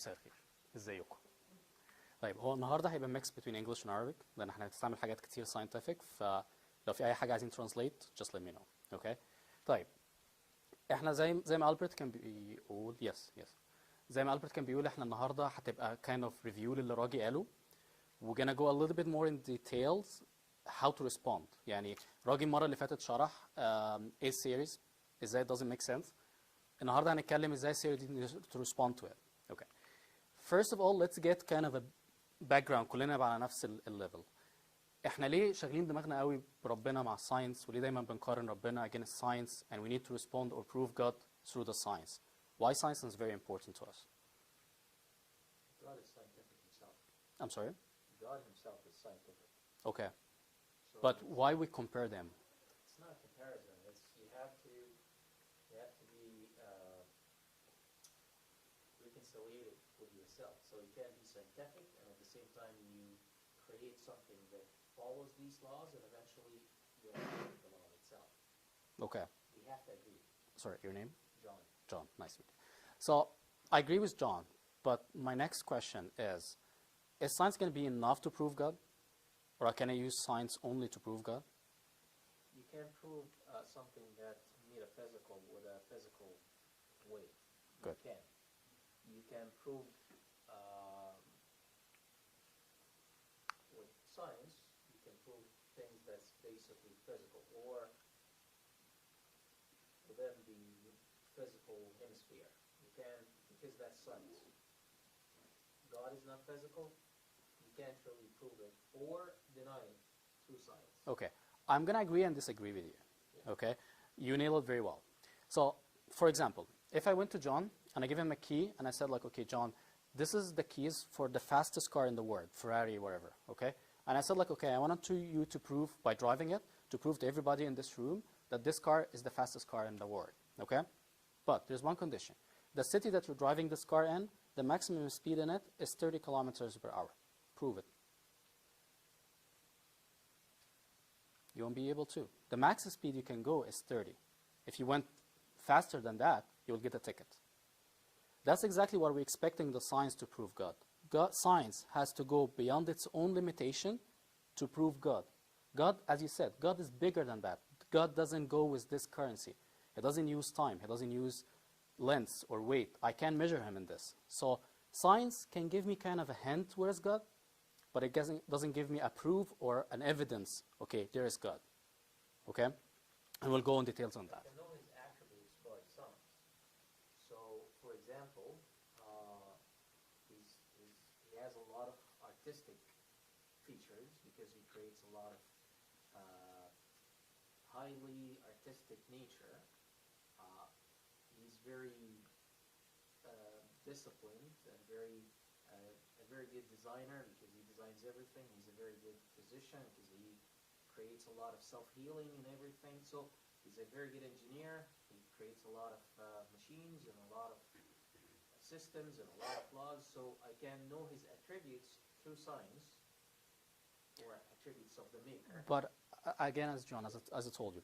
مساء الخير، ازيكم؟ طيب هو النهارده هيبقى mix between English and Arabic لان احنا هنستعمل حاجات كتير scientific، فلو في اي حاجه عايزين translate just let me know. اوكي؟ طيب احنا زي ما ألبرت كان بيقول زي ما ألبرت كان بيقول احنا النهارده هتبقى kind of review للي راجي قاله. We're gonna go a little bit more in details how to respond. يعني راجي المره اللي فاتت شرح ايه series ازاي it doesn't make sense. النهارده هنتكلم ازاي series دي to respond to it. Okay. First of all, let's get kind of a background. كلنا بقى على نفس الليفل. احنا ليه شاغلين دماغنا قوي بربنا مع الساينس، وليه دايما بنقارن ربنا against science and we need to respond or prove God through the science? Why science is very important to us? God is scientific himself. I'm sorry? God himself is scientific. Okay. So But why we compare them? it's not a comparison. It's you have to be reconciliated with yourself. So you can't be scientific and at the same time you create something that follows these laws and eventually you'll break the law itself. Okay. We have to agree. Sorry, your name? John. John, nice to meet you. So I agree with John, but my next question is science going to be enough to prove God? Or can I use science only to prove God? You can prove something that's metaphysical with a physical way. Good. You can. You can prove with science, you can prove things that's basically physical or within the physical hemisphere. You can, because that's science. God is not physical. You can't really prove it or deny it through science. Okay. I'm going to agree and disagree with you. Okay? You nailed it very well. So, for example, if I went to John and I give him a key and I said like, okay, John, this is the keys for the fastest car in the world, Ferrari, whatever, okay? And I said like, okay, I wanted you to prove by driving it, to prove to everybody in this room that this car is the fastest car in the world, okay? But there's one condition. The city that you're driving this car in, the maximum speed in it is 30 kilometers per hour. Prove it. You won't be able to. The max speed you can go is 30. If you went faster than that, you'll get a ticket. That's exactly what we're expecting the science to prove God. Science has to go beyond its own limitation to prove God. God, as you said, God is bigger than that. God doesn't go with this currency. He doesn't use time. He doesn't use length or weight. I can't measure him in this. So science can give me kind of a hint where is God, but it doesn't give me a proof or an evidence, okay, there is God. Okay? And we'll go in details on that. You can know his attributes by science. So, for example, he has a lot of artistic features because he creates a lot of highly artistic nature. He's very disciplined and a very good designer because he designs everything. He's a very good physician because he creates a lot of self-healing and everything. So he's a very good engineer. He creates a lot of machines and a lot of systems and a lot of laws. So I can know his attributes through science or attributes of the maker. But again, as John, as I told you,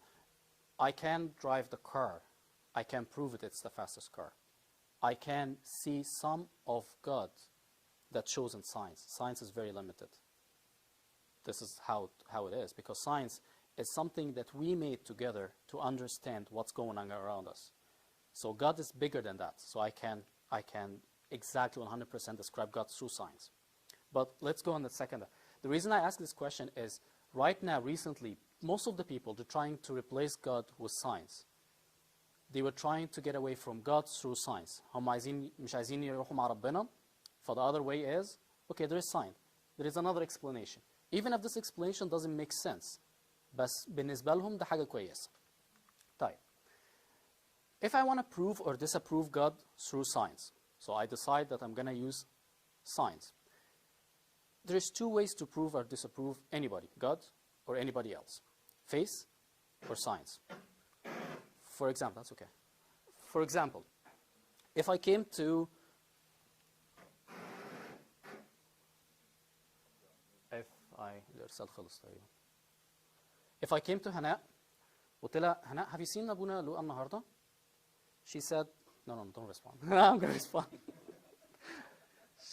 I can drive the car. I can prove it's the fastest car. I can see some of God that shows in science. Science is very limited. This is how it is, because science is something that we made together to understand what's going on around us. So God is bigger than that. So I can exactly 100% describe God through science. But let's go on the second. The reason I ask this question is right now, recently, most of the people, they're trying to replace God with science. They were trying to get away from God through science. هم مش عايزين يروحوا مع ربنا. For the other way is, okay, there is science. There is another explanation. Even if this explanation doesn't make sense. بس بالنسبة لهم ده حاجة كويسة. طيب. If I want to prove or disapprove God through science, so I decide that I'm going to use science. There's two ways to prove or disapprove anybody, God or anybody else. Faith or science. For example, that's okay. For example, if I came to If I came to Hana, قلت لها Hana, have you seen أبونا لوقا النهارده? She said, no, don't respond. I'm going to respond.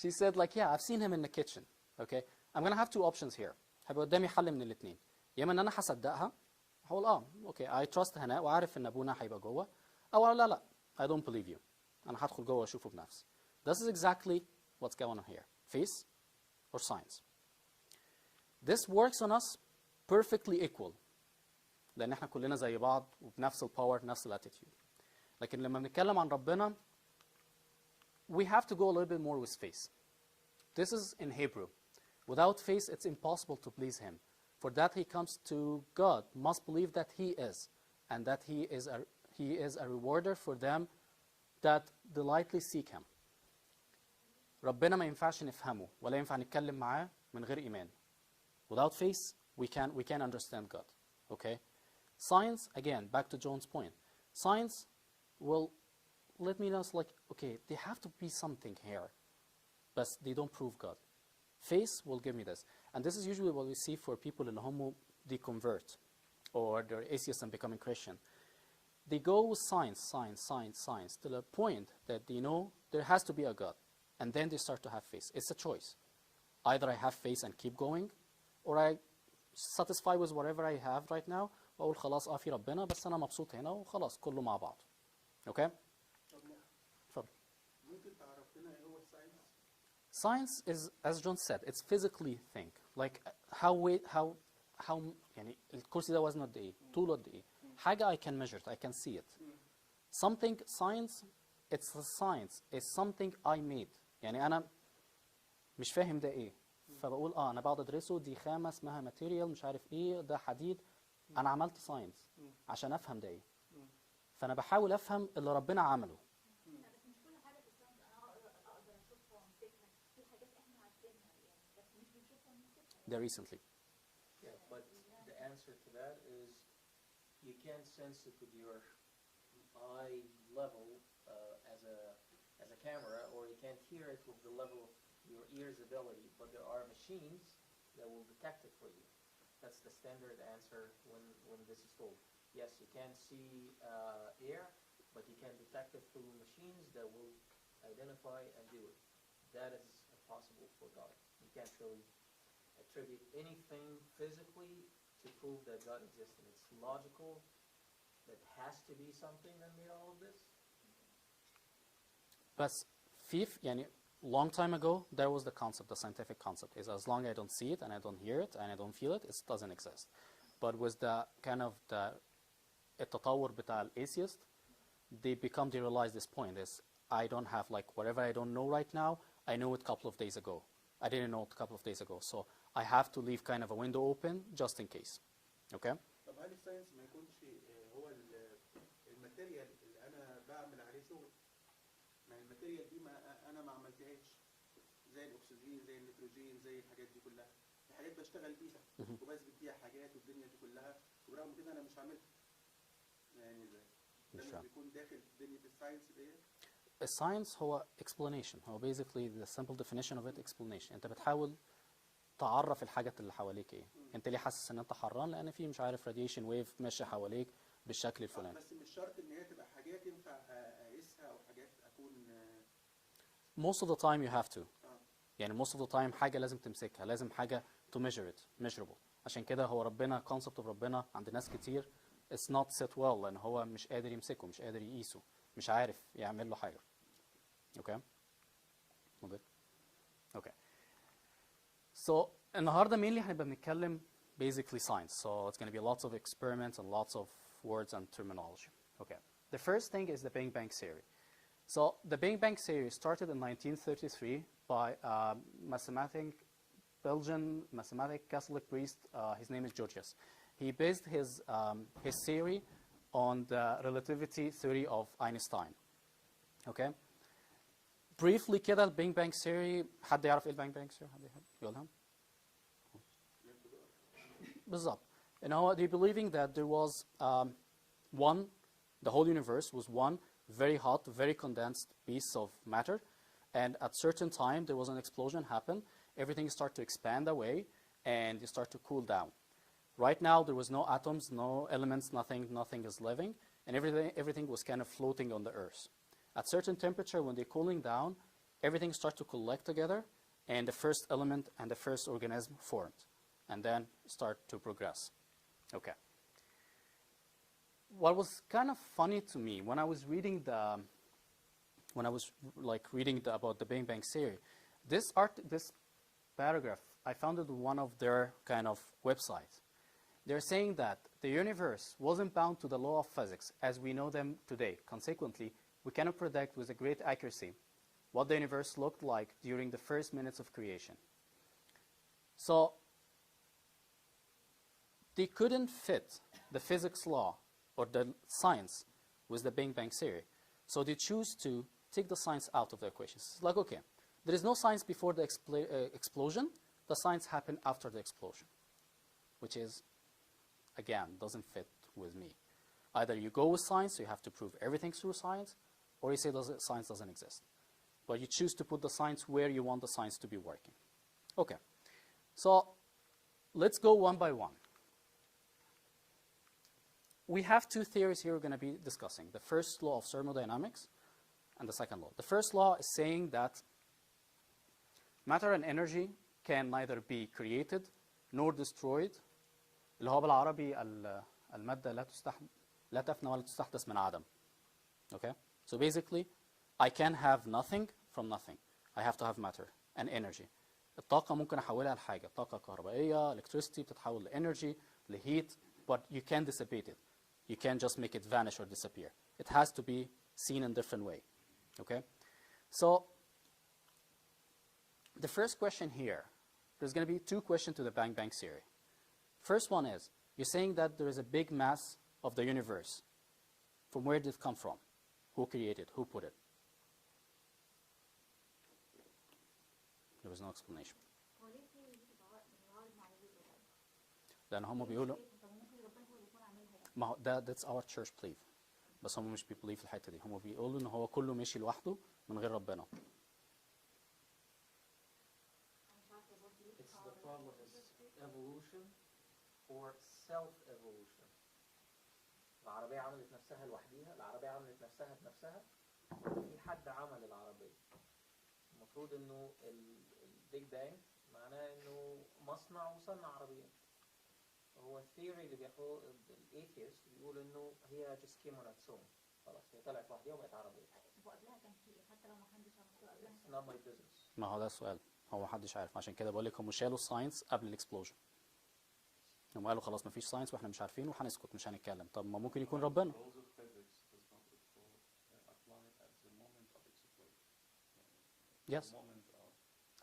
she said like, yeah, I've seen him in the kitchen. Okay, I'm gonna have two options here. هيبقى قدامي حل من الاثنين. يا اما ان انا هصدقها هقول okay, I trust هناء وعارف ان ابونا هيبقى جوه، او لا I don't believe you. انا هدخل جوه واشوفه بنفسي. This is exactly what's going on here. Faith or science. This works on us perfectly equal. لان احنا كلنا زي بعض وبنفس الباور نفس الاتيتيود. لكن لما بنتكلم عن ربنا we have to go a little bit more with faith. This is in Hebrew. Without faith it's impossible to please him. For that he comes to God must believe that he is, and that he is a rewarder for them that delightfully seek him. ربنا ما ينفعش نفهمه ولا ينفع نتكلم معاه من غير إيمان. Without faith we can't understand God. Okay? Science, again, back to John's point. Science will let me know like, okay, there have to be something here, but they don't prove God. Faith will give me this. And this is usually what we see for people in homo deconvert or they're atheists and becoming Christian. They go with science to the point that they know there has to be a God. And then they start to have faith. It's a choice. Either I have faith and keep going, or I satisfy with whatever I have right now وأقول خلاص في ربنا بس أنا مبسوط هنا وخلاص كله مع بعض. Okay? اتفضل. ممكن تعرف لنا إيه هو الساينس؟ Science is, as John said, it's physically thing. Like how يعني الكرسي ده وزنه قد إيه؟ طوله قد إيه؟ حاجة I can measure it, I can see it. Something science, it's a science, it's something I made. يعني أنا مش فاهم ده إيه. فبقول أنا بقعد أدرسه دي خامة اسمها ماتيريال مش عارف إيه ده حديد. أنا عملت ساينس عشان أفهم ده إيه. فأنا بحاول أفهم اللي ربنا عمله. There recently. Yeah, but the answer to that is you can't sense it with your eye level as a camera, or you can't hear it with the level of your ear's ability. But there are machines that will detect it for you. That's the standard answer when this is told. Yes, you can see air, but you can detect it through machines that will identify and do it. That is impossible for God. You can't really attribute anything physically to prove that God exists. And it's logical that has to be something that made all of this. بس يعني long time ago there was the concept, the scientific concept is as long as I don't see it and I don't hear it and I don't feel it, it doesn't exist. But with the kind of the التطور بتاع atheist, they realize this point is I don't have like whatever I don't know right now, I know it a couple of days ago. I didn't know it a couple of days ago, so I have to leave kind of a window open just in case. Okay? طب هل الساينس ما يكونش هو الماتيريال اللي أنا بعمل عليه شغل؟ ما الماتيريال دي أنا ما عملتهاش زي الأكسجين زي النيتروجين زي الحاجات دي كلها، دي حاجات بشتغل بيها وبثبت بيها حاجات والدنيا دي كلها ورغم كده أنا مش عاملها. يعني ده مش بيكون داخل دنيا الساينس ديت؟ الساينس هو explanation. هو basically the simple definition of it explanation. انت بتحاول تعرف الحاجات اللي حواليك ايه. انت ليه حاسس ان انت حران؟ لان في مش عارف radiation wave ماشي حواليك بالشكل الفلاني. بس مش شرط ان هي تبقى حاجات ينفع اقيسها او حاجات اكون most of the time you have to. يعني most of the time حاجة لازم تمسكها، لازم حاجة to measure it, measurable. عشان كده هو ربنا concept of ربنا عند ناس كتير it's not set well لان هو مش قادر يمسكه، مش قادر يقيسه، مش عارف يعمل له حاجة. Okay? Okay. Okay. So النهارده mainly هنبقى بنتكلم basically science. So it's going to be lots of experiments and lots of words and terminology. Okay. The first thing is the Big Bang theory. So the Big Bang theory started in 1933 by a Belgian mathematic Catholic priest. His name is Georgius. He based his theory on the relativity theory of Einstein. Okay. Briefly كده البينج بانج ثيوري، حد يعرف ايه البينج بانج ثيوري؟ حد يحب يقولها؟ بالظبط. ان هو they believing that there was the whole universe was one very hot, very condensed piece of matter, and at certain time there was an explosion happen, everything started to expand away, and you start to cool down. Right now there was no atoms, no elements, nothing is living, and everything was kind of floating on the earth. At certain temperature, when they're cooling down, everything starts to collect together, and the first element and the first organism formed, and then start to progress. Okay. What was kind of funny to me when I was reading about the Big Bang theory, this paragraph, I found it on one of their kind of websites. They're saying that the universe wasn't bound to the law of physics as we know them today. Consequently, we cannot predict with a great accuracy what the universe looked like during the first minutes of creation. So they couldn't fit the physics law or the science with the Big Bang theory. So they choose to take the science out of the equations. It's like, okay, there is no science before the explosion. The science happened after the explosion, which is, again, doesn't fit with me. Either you go with science, so you have to prove everything through science, or you say science doesn't exist. But you choose to put the science where you want the science to be working. Okay, so let's go one by one. We have two theories here we're going to be discussing. The first law of thermodynamics and the second law. The first law is saying that matter and energy can neither be created nor destroyed. اللي هو بالعربي المادة لا تفنى ولا تستحدث من عدم. Okay? So basically, I can have nothing from nothing. I have to have matter and energy. الطاقة ممكن أحولها لحاجة. طاقة كهربائية, electricity بتتحول لenergy, لheat, but you can't dissipate it. You can't just make it vanish or disappear. It has to be seen in a different way. Okay? So the first question here, there's going to be two questions to the Big Bang theory. First one is, you're saying that there is a big mass of the universe. From where did it come from? Who created it? Who put it? There was no explanation. لأن هم بيقولوا ما هو that's our church belief. بس هم مش بيبليف في الحتة دي. هم بيقولوا إن هو كله ماشي لوحده من غير ربنا. It's the problem is evolution or self-evolution. العربية عملت نفسها لوحديها، العربية عملت نفسها بنفسها، في حد عمل العربية. المفروض إنه البيج بانج معناه إنه مصنع وصنع عربية. هو الثيوري اللي بياخده الايثيست بيقول إنه هي just came on its own. خلاص هي طلعت لوحديها وبقت عربية. وقبلها كان في إيه؟ حتى لو ما حدش عمل قبلها. It's not my business. ما هو ده السؤال. هو محدش عارف. عشان كده بقول لك هم شالوا الساينس قبل الاكسبلوجن. هم قالوا خلاص مفيش ساينس واحنا مش عارفين وهنسكت مش هنتكلم. طب ما ممكن يكون ربنا. Yes.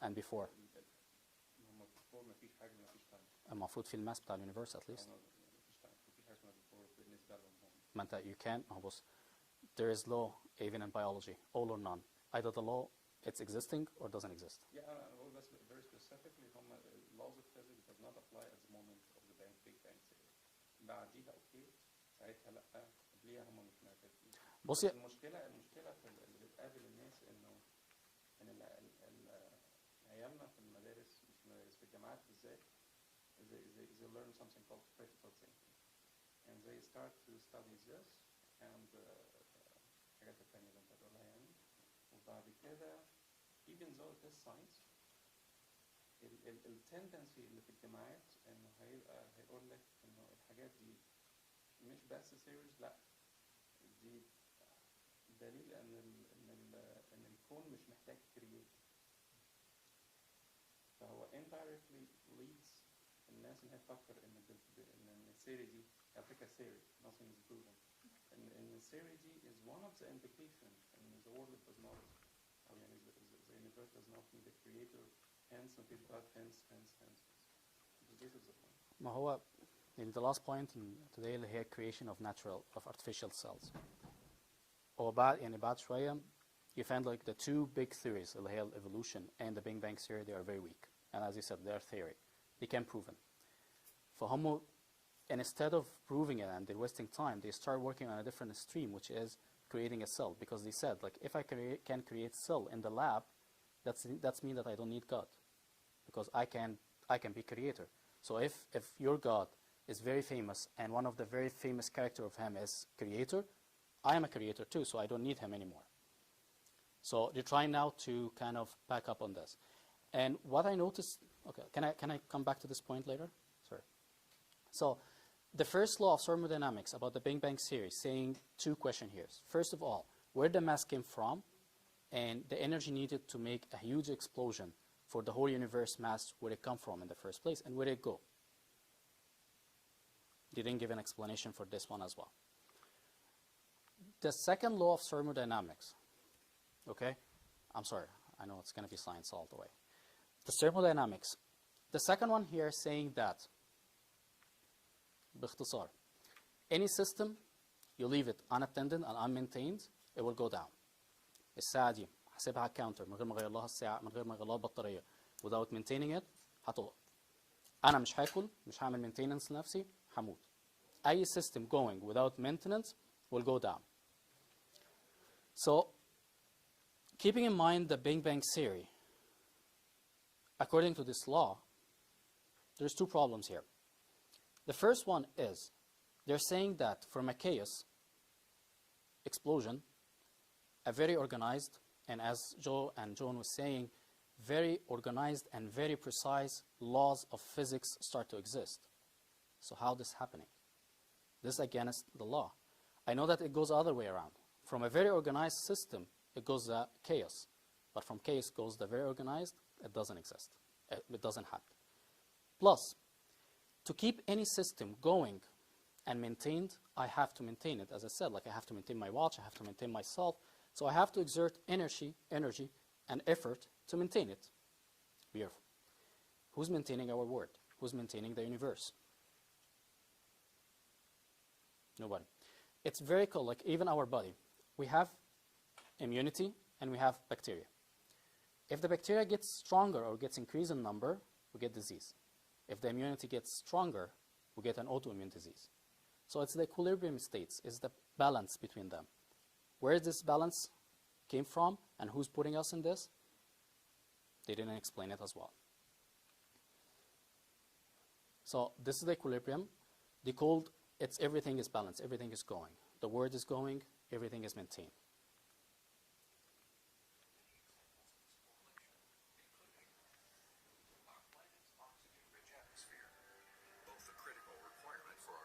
And before. المفروض في الماس بتاع اليونيفرس at least. ما انت you can't. هو بص. There is law even in biology, all or none. Either the law it's existing or doesn't exist. Yeah, well, that's very specifically هم laws of physics does not apply at the moment of the Big Bang theory. بعديها اوكي ساعتها لا قبليها هم مش معترفين. بص المشكلة في اللي بتقابل الناس انه ان عيالنا في المدارس مش المدارس في الجامعات بالذات they learn something called critical thinking and they start to study this and الحاجات التانية اللي انت بتقولها يعني وبعد كده even though it is science التندنسي اللي في الجامعات انه هيقول لك انه الحاجات دي مش بس theories لا دي دليل ان الكون مش محتاج create فهو indirectly leads الناس ان هي تفكر ان الثيوري دي على فكره theory nothing is proven ان الثيوري دي is one of the indication ان the world does not أو يعني the universe does not need a creator hence مفيش God hence this is the point. ما هو in the last point today اللي هي creation of artificial cells. بعد شوية you find like the two big theories اللي هي evolution and the Big Bang theory they are very weak and as you said they are theory they can't prove it. فهم and instead of proving it and they're wasting time they start working on a different stream which is creating a cell because they said like if I can create cell in the lab that's mean that I don't need God because I can be creator. So if your God is very famous and one of the very famous character of him is creator, I am a creator too, so I don't need him anymore. So they're trying now to kind of back up on this. And what I noticed, okay, can I come back to this point later? Sorry. So the first law of thermodynamics about the Big Bang theory saying two questions here. First of all, where the mass came from and the energy needed to make a huge explosion for the whole universe mass, where it come from in the first place and where it go. They didn't give an explanation for this one as well. The second law of thermodynamics, okay? I'm sorry, I know it's going to be science all the way. The thermodynamics. The second one here is saying that, باختصار, any system, you leave it unattended and unmaintained, it will go down. الساعة دي حسبها على الكاونتر من غير ما اغير لها الساعة، من غير ما اغير لها البطارية، without maintaining it هتقف. أنا مش هاكل، مش هعمل maintenance لنفسي، هموت. أي system going without maintenance will go down. So, keeping in mind the Big Bang theory, according to this law, there's two problems here. The first one is, they're saying that from a chaos explosion, a very organized, and as Joe and Joan was saying, very organized and very precise laws of physics start to exist. So how this happening? This is against the law. I know that it goes the other way around. From a very organized system, it goes chaos. But from chaos goes the very organized, it doesn't exist. It doesn't happen. Plus, to keep any system going and maintained, I have to maintain it. As I said, like I have to maintain my watch, I have to maintain myself. So I have to exert energy and effort to maintain it. Beautiful. Who's maintaining our world? Who's maintaining the universe? Nobody. It's very cool, like even our body. We have immunity and we have bacteria. If the bacteria gets stronger or gets increased in number, we get disease. If the immunity gets stronger, we get an autoimmune disease. So it's the equilibrium states, it's the balance between them. Where this balance came from and who's putting us in this, they didn't explain it as well. So this is the equilibrium. They called it's everything is balanced, everything is going. The word is going, everything is maintained.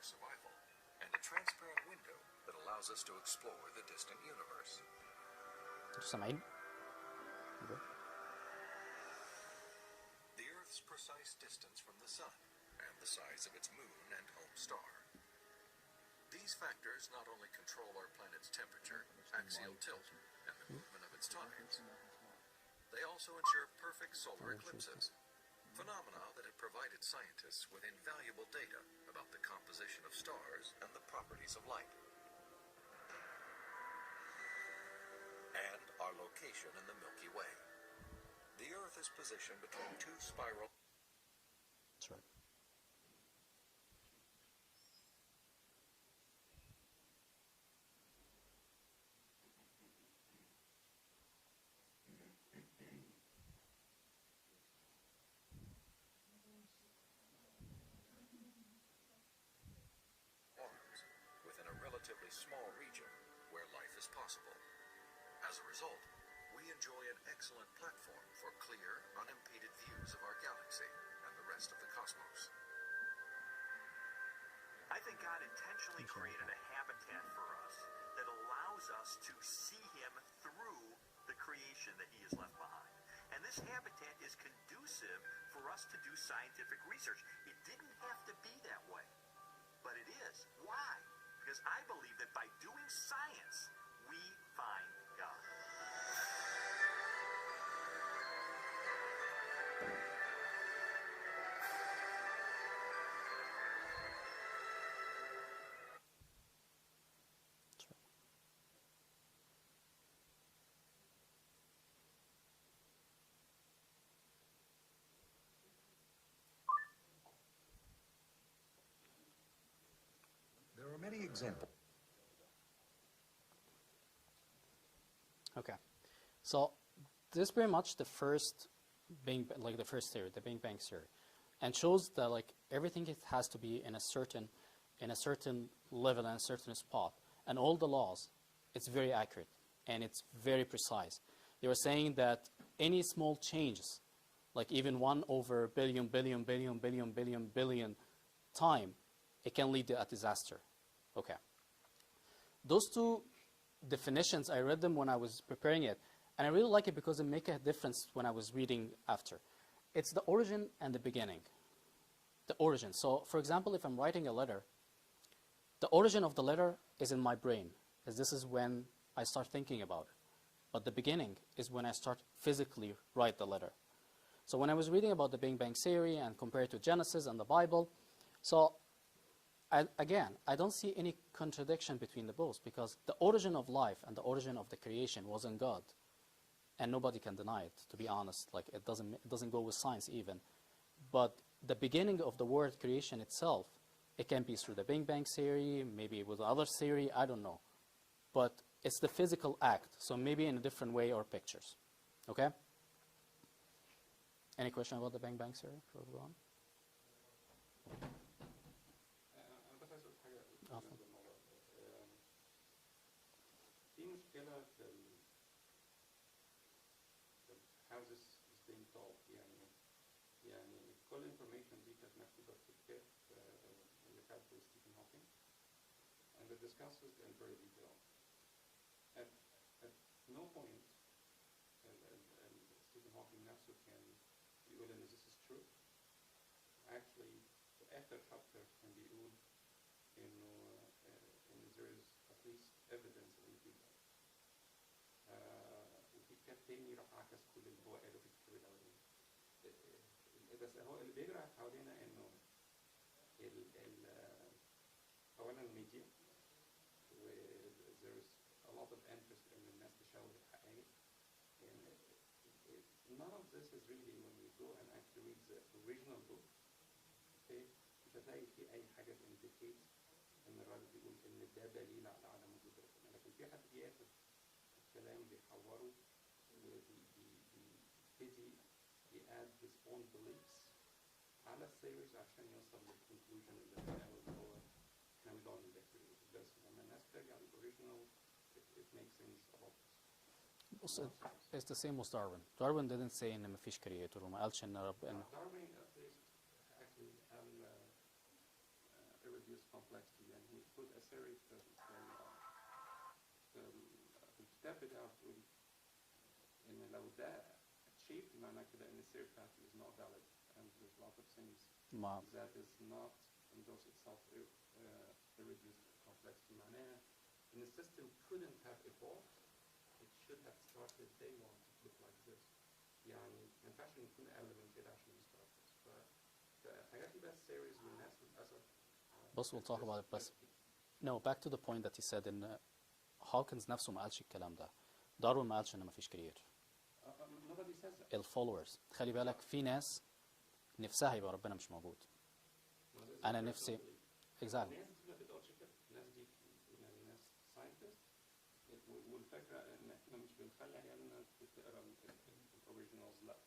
Survival, and a transparent window that allows us to explore the distant universe. سامعين؟ The Earth's precise distance from the Sun, and the size of its moon and home star. These factors not only control our planet's temperature, axial tilt, and the movement of its tides, they also ensure perfect solar eclipses. Phenomena that have provided scientists with invaluable data about the composition of stars and the properties of light. And our location in the Milky Way. The Earth is positioned between two spiral... That's right. within a relatively small region where life is possible. As a result, we enjoy an excellent platform for clear, unimpeded views of our galaxy and the rest of the cosmos. I think God intentionally created a habitat for us that allows us to see Him through the creation that He has left behind. And this habitat is conducive for us to do scientific research. It didn't have to be that way, but it is. Why? Because I believe that by doing science, we find God. There are many examples. Okay, so this is pretty much the first the first theory, the Big Bang theory, and shows that like everything it has to be in a certain level and a certain spot, and all the laws, it's very accurate and it's very precise. They were saying that any small changes, like even 1/billion time, it can lead to a disaster. Okay. Those two definitions, I read them when I was preparing it, and I really like it because it make a difference when I was reading after. It's the origin and the beginning. The origin. So, for example, if I'm writing a letter, the origin of the letter is in my brain, as this is when I start thinking about it. But the beginning is when I start physically write the letter. So when I was reading about the Big Bang Theory and compared to Genesis and the Bible, so again, I don't see any contradiction between the both, because the origin of life and the origin of the creation was in God, and nobody can deny it. To be honest, like it doesn't go with science even. But the beginning of the word creation itself, it can be through the Big Bang Theory, maybe with other theory, I don't know. But it's the physical act, so maybe in a different way or pictures. Okay? Any question about the Big Bang Theory for everyone? أنا بس عايز أقول حاجة آه. بالنسبة للموضوع ده. في مشكلة في how this is being taught. يعني كل information دي كانت مكتوبة في كتاب اللي كاتبه ستيفن هوكينج, and it discusses in very detail. At no point ستيفن هوكينج نفسه كان بيقول إن this is true. Actually, في آخر chapter كان بيقول إنه there is at least evidence إن في God. وفي كتاب تاني راح عكس كل اللي هو قاله في الكتاب الأولاني. بس هو اللي بيجري حوالينا إنه أولا الميديا, there is a lot of interest إن الناس تشوه الحقائق. None of this is really when we go and actually read the original book. Okay, مش هتلاقي فيه أي حاجة indicate إن الراجل بيقول إن ده دليل على عدم وجود ربنا, لكن في حد بياخد الكلام بيحوره وبيبتدي يadd his own beliefs على الثيوريز عشان يوصل للconclusion اللي بنقوله اللي هو إحنا we don't need a creator. بس لما الناس ترجع للoriginal it makes things a lot. It's the same with Darwin. Darwin didn't say إن مفيش creator وما قالش إن ربنا. Darwin actually reduced complexity, and he put a theory في الكتاب بتاعه بتقول إن لو ده achieved معناه كده إن الثيوري بتاعته is not valid, and there's a lot of things that is not endorse itself reduced complexity. معناها إن the system couldn't have evolved. It should have started day one to look like this. يعني ما ينفعش نكون أقل من كده عشان نستart this. فحاجات دي بس series والناس للأسف. بص we'll talk about it بس. No, back to the point that he said إن هوكنز نفسه ما قالش الكلام ده. داروين ما قالش إن ما فيش creator. Nobody says that. الفولورز خلي بالك في ناس نفسها يبقى ربنا مش موجود. أنا نفسي exactly. الناس دي ما بتقولش كده. الناس دي يعني ناس scientists. والفكرة إن إحنا مش بنخلي عيالنا تقرا الأوريجينالز, لا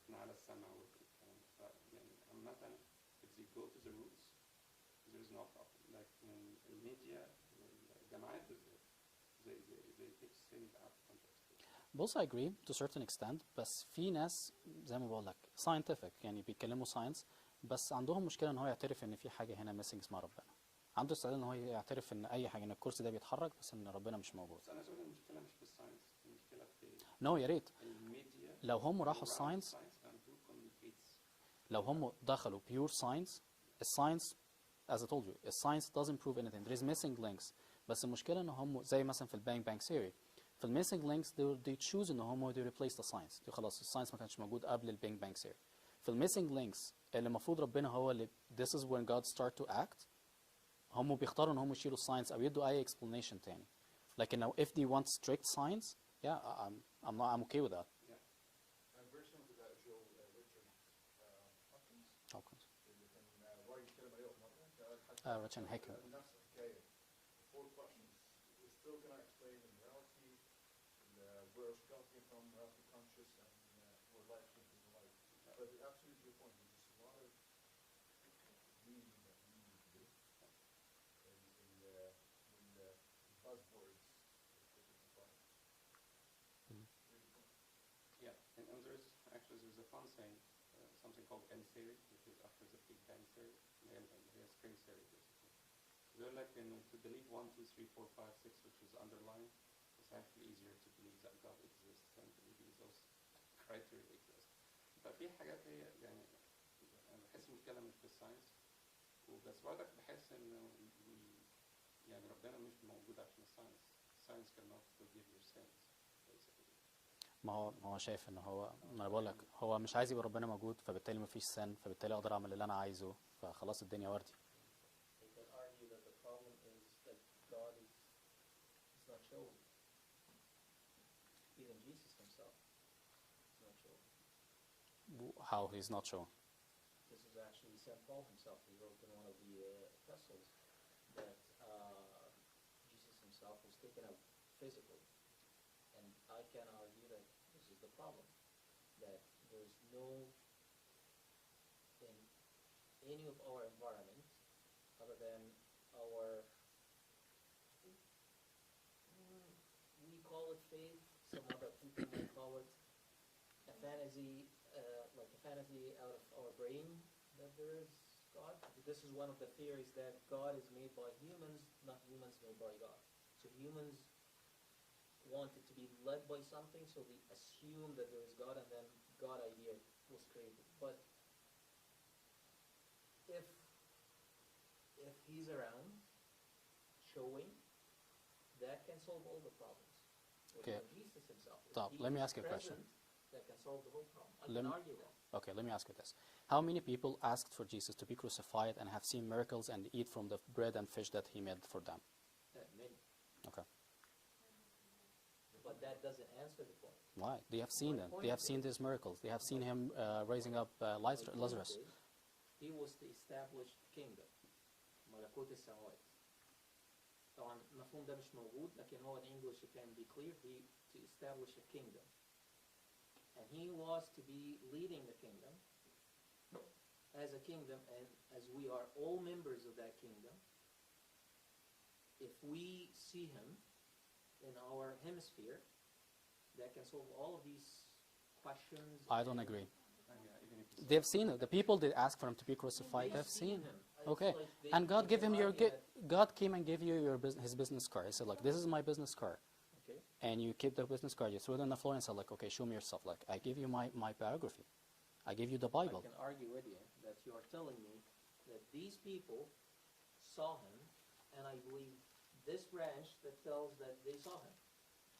إحنا على السمع والكلام ده. يعني عامة if they go to the roots there is no problem. لكن الميديا والجامعات بالذات they take things out of context. بص I agree to a certain extent, بس في ناس زي ما بقول لك scientific يعني بيتكلموا science, بس عندهم مشكلة إن هو يعترف إن في حاجة هنا missing اسمها ربنا. عنده استعداد إن هو يعترف إن أي حاجة إن الكرسي ده بيتحرك بس إن ربنا مش موجود. بس أنا أقول المشكلة مش في الساينس, المشكلة في No يا ريت الميديا. لو هم راحوا الساينس, لو هم دخلوا pure science, الساينس as I told you, الساينس doesn't prove anything. There is missing links. بس المشكلة إن هم زي مثلا في البانج بانج ثيوري, في الميسنج لينكس they choose إن هم they replace the science. خلاص الساينس ما كانش موجود قبل البانج بانج ثيوري. في الميسنج لينكس اللي المفروض ربنا هو اللي this is when God start to act, هم بيختاروا إن هم يشيلوا الساينس أو يدوا أي explanation تاني. لكن لو if they want strict science, yeah, I'm okay with that. And very similar to that is your Richard Hawkins. Hawkins. اللي كان رايح يتكلم عليه مرة. Richard Hacker. نفس الحكاية. The four questions. We still cannot explain the morality, where our skull came from, morality conscious, and where life came from life. But absolutely to your point, there's just a lot of reading that we need to do. In buzzwords that people find. And there's a fun saying, something called L theory, which is after the Big Bang theory, اللي هي string theory basically. They're like to believe 1, 2, 3, 4, 5, 6, which is underlying, it's actually easier to believe that God exists than believing those criteria exist. ففي حاجات هي يعني أنا بحس المشكلة مش في الساينس، وبس برضك بحس إنه يعني ربنا مش موجود عشان الساينس. Science cannot forgive your sins basically. ما هو شايف ان هو، ما انا بقول لك هو مش عايز يبقى ربنا موجود، فبالتالي ما فيش سن، فبالتالي اقدر اعمل اللي انا عايزه، فخلاص الدنيا وردي. They can argue that the problem is that God is not shown. Even Jesus himself is not shown. How he's not shown? This is actually St. Paul himself. He wrote in one of the epistles that Jesus himself was taken out physically. And I can argue that this is the problem, that there's no, in any of our environment, other than our, we call it faith, some other people may call it a fantasy, like a fantasy out of our brain that there is God. This is one of the theories that God is made by humans, not humans made by God. So humans wanted to be led by something, so they assume that there is God, and then God idea was created. But if he's around, showing, that can solve all the problems. Okay. Jesus himself. Stop. Let me ask you a question. That can solve the whole problem. I Let can me- argue that. Okay, let me ask you this. How many people asked for Jesus to be crucified and have seen miracles and eat from the bread and fish that he made for them? Many. Okay. But that doesn't answer the point. Why? They have seen them. They have seen these miracles. They have seen him raising up My point Lazarus. is, he was to establish kingdom. ملكوت السماوات. طبعا المفهوم ده مش موجود، لكن هو in English it can be clear. He to establish a kingdom. And he was to be leading the kingdom as a kingdom, and as we are all members of that kingdom, if we see him in our hemisphere, that can solve all of these questions. I don't and- agree. Yeah, even if it's They've seen it. The people that ask for him to be crucified, They've they've seen him. him. It's Okay. like they- And God they give can him your argue that- God came and gave you his business card. He said, like, this is my business card. Okay. And you keep the business card, you throw it on the floor and say, like, okay, show me yourself. Like, I give you my biography. I give you the I Bible. can argue with you that you are telling me that these people saw him, and I believe this branch that tells that they saw him.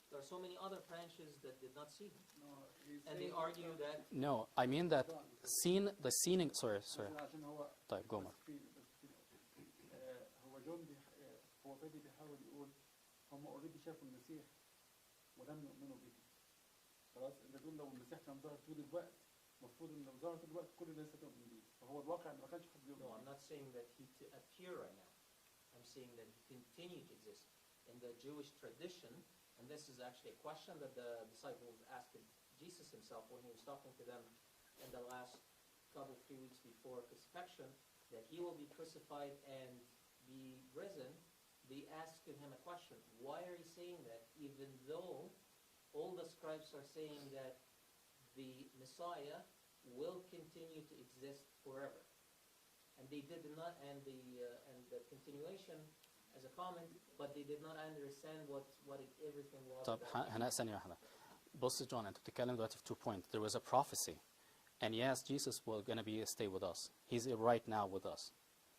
There are so many other branches that did not see him, No, he's and they saying- argue that No, I mean that the seeing, sorry. عشان هو طيب جمر. هو جون هو فادي بيحاول يقول هم اوريدي شافوا المسيح ولم يؤمنوا به. خلاص انت تقول لو المسيح كان ظاهر طول الوقت المفروض ان لو ظهر طول الوقت كل الناس هتؤمن بيه، فهو الواقع ان ما كانش حد no, I'm بيؤمن not saying that he to appear right now. I'm saying that he continued to exist in the Jewish tradition, and this is actually a question that the disciples asked Jesus himself when he was talking to them in the last couple 3 weeks before crucifixion, that he will be crucified and be risen. They asked him a question: why are you saying that, even though all the scribes are saying that the Messiah will continue to exist forever? And they did not, and the continuation as a comment, but they did not understand what everything was. طب about. هنا ثانية واحدة. بص جون، انت بتتكلم دلوقتي في 2 points. There was a prophecy. And yes, Jesus will gonna be stay with us. He's right now with us.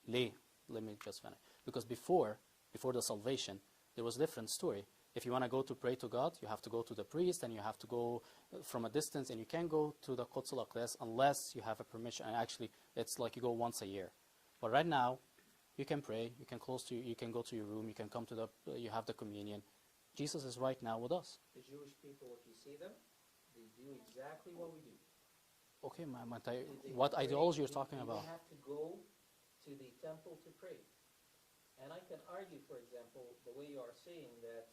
ليه? Let me just finish. Because before the salvation, there was a different story. If you want to go to pray to God, you have to go to the priest, and you have to go from a distance, and you can't go to the Quds al-Aqdas unless you have a permission. And actually, it's like you go once a year. But right now, you can pray, you can go to your room, you can come to you have the communion. Jesus is right now with us. The Jewish people, if you see them, they do exactly what we do. Okay, They what pray. ideology you're talking They about? don't have to go to the temple to pray. And I can argue, for example, the way you are saying that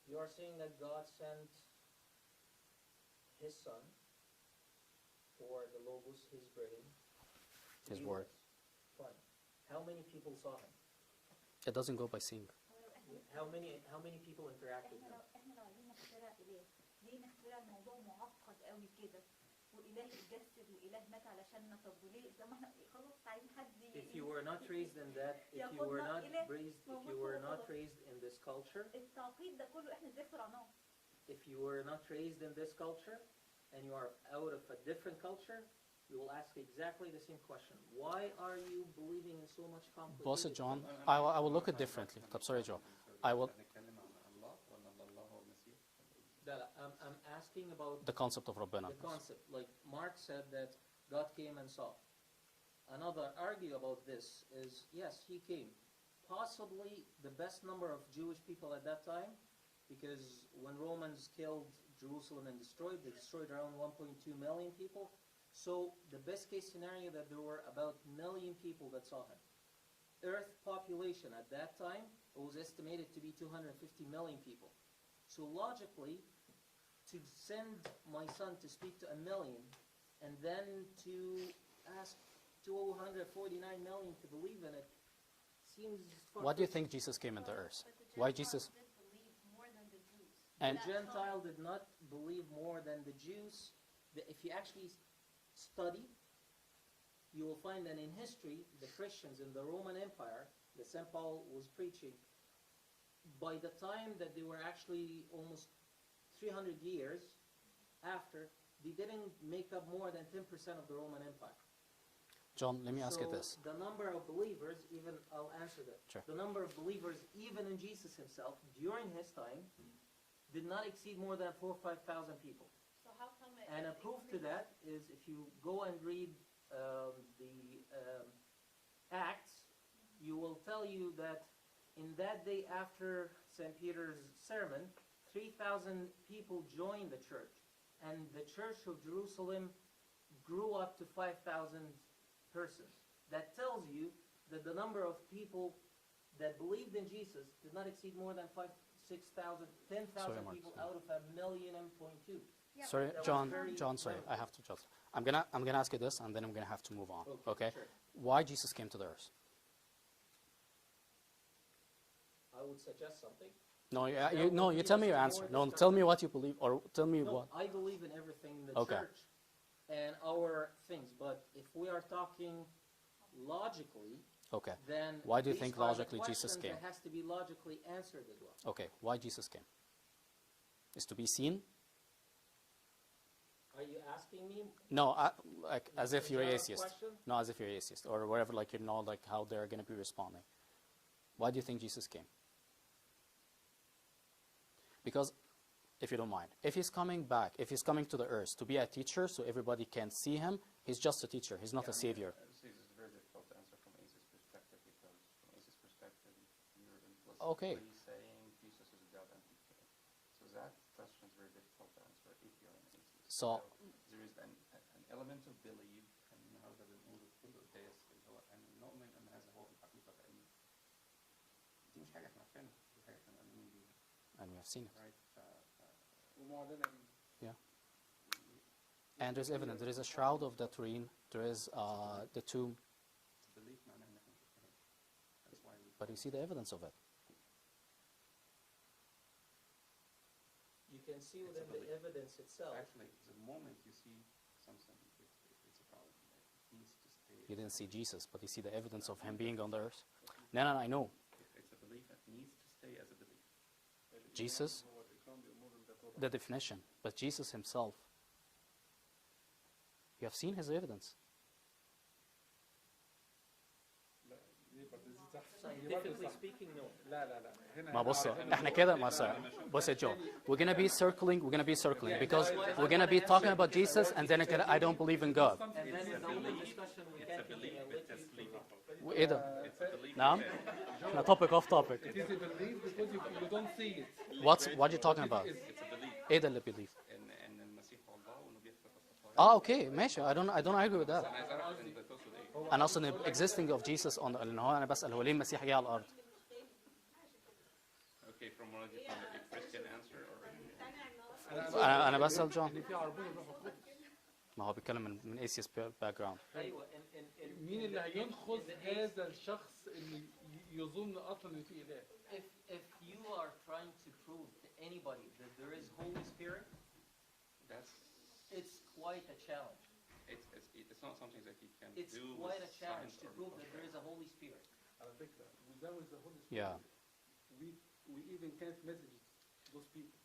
you are saying that God sent his son for the Logos, his brain, to His be word. with us. Fine. How many people saw him? It doesn't go by seeing. How many people interact with him? احنا لو عايزين نخترع اله، ليه نخترع الموضوع معقد قوي كده؟ واله اتجسد واله مات علشاننا، طب وليه؟ زي ما احنا خلاص عايزين حد If you were not raised in that, if you were not raised in this culture, التعقيد ده كله احنا ازاي اخترعناه؟ if you were not raised in this culture, and you are out of a different culture, you will ask exactly the same question. Why are you believing in so much complicated? بص جون I will look at differently. طب sorry Joe. I will نتكلم عن الله ولا الله هو المسيح؟ لا I'm asking about the concept of ربنا. the concept. Like Mark said that God came and saw. Another argue about this is, yes, he came. Possibly the best number of Jewish people at that time, because when Romans killed Jerusalem and they destroyed around 1.2 million people. So the best case scenario that there were about 1 million people that saw him. Earth population at that time was estimated to be 250 million people. So logically, to send my son to speak to 1 million and then to ask 249 million to believe in it seems Why do you think Jesus came into earth? Why Jesus? And the Gentile did not believe more than the Jews. If you actually study, you will find that in history, the Christians in the Roman Empire that St. Paul was preaching, by the time that they were actually almost 300 years after, they didn't make up more than 10% of the Roman Empire. John, let me ask you So this. the number of believers, even I'll answer that. Sure. The number of believers, even in Jesus himself, during his time, did not exceed more than 4,000 or 5,000 people. So how come it And a proof to that is if you go and read the Acts, you will tell you that in that day after St. Peter's sermon, 3,000 people joined the church. And the church of Jerusalem grew up to 5,000 persons. That tells you that the number of people that believed in Jesus did not exceed more than 5,000, 6,000, 10,000 Mark, people sorry. out of 1.2 million. Sorry, That was John. very John, sorry, limited. I have to just. I'm gonna ask you this, and then I'm gonna have to move on. Okay? Sure. Why Jesus came to the earth? I would suggest something. No, That you would you be tell me us your more answer. No, discussion. tell me what you believe, or tell me No, what. I believe in everything in the Okay. church and our things, but if we are talking logically, Okay. then Why do you these think are the logically Jesus questions came? that has to be logically answered as well. Okay. Why Jesus came? Is to be seen? Are you asking me? No, like as if you're general atheist. question? No, as if you're atheist, or whatever. Like you know, like how they're gonna be responding. Why do you think Jesus came? Because, if you don't mind, if he's coming back, if he's coming to the earth to be a teacher, so everybody can see him, he's just a teacher. He's not a savior. This is very difficult to answer from ACE's perspective because from ACE's perspective, you're Okay. implicitly saying Jesus is God and he came. So that question is very difficult to answer if you're an atheist. So- there is an element of belief and النهارده بنقول كل قداس اللي هو أن نؤمن أن هذا هو الحقيقة كأنه دي مش حاجة احنا عارفينها دي حاجة احنا مؤمنين بيها. And we have seen it. Right. ومعلنة Yeah. And there's evidence. There is a shroud of the Turin. There is the tomb. belief معناها ان احنا ما شفناهاش. That's why we But you see the evidence of it. You can see It's a within the belief. evidence itself. actually the moment you see something it's a problem. It needs to stay. You didn't see Jesus, but you see the evidence of him being on the earth. No, I know. It's a belief that needs to stay as a belief. Jesus, the definition. But Jesus himself, you have seen his evidence. Scientifically speaking, no. لا لا لا هنا ما بص احنا كده ما بص يا Joe. We're gonna be circling because we're gonna be talking about Jesus and then I don't believe in God. And then the only discussion we can continue and let you ايه ده؟ نعم؟ احنا topic off topic. It is a belief because you don't see it. What are you talking about? It's a belief ايه ده اللي belief؟ ان المسيح هو الله وانه بيخلق الخطايا. اوكي ماشي. I don't argue with that. انا عايز اعرف انت تقصد ايه. انا اصلا existing of Jesus on ان هو انا بسأل هو ليه المسيح جه على الارض؟ Okay, from what you found a Christian answer or انا بسأل جون. اللي فيه عربون الروح القدس. ما هو بيتكلم من atheist background. ايوه مين اللي هينخذ هذا الشخص اللي يظن اصلا ان في اله. If you are trying to prove to anybody that there is Holy Spirit, That's it's quite a challenge. it's not something that he can It's do quite a with challenge science to or prove or that there is a Holy Spirit. على فكره without the Holy Spirit Yeah. we even can't message those people.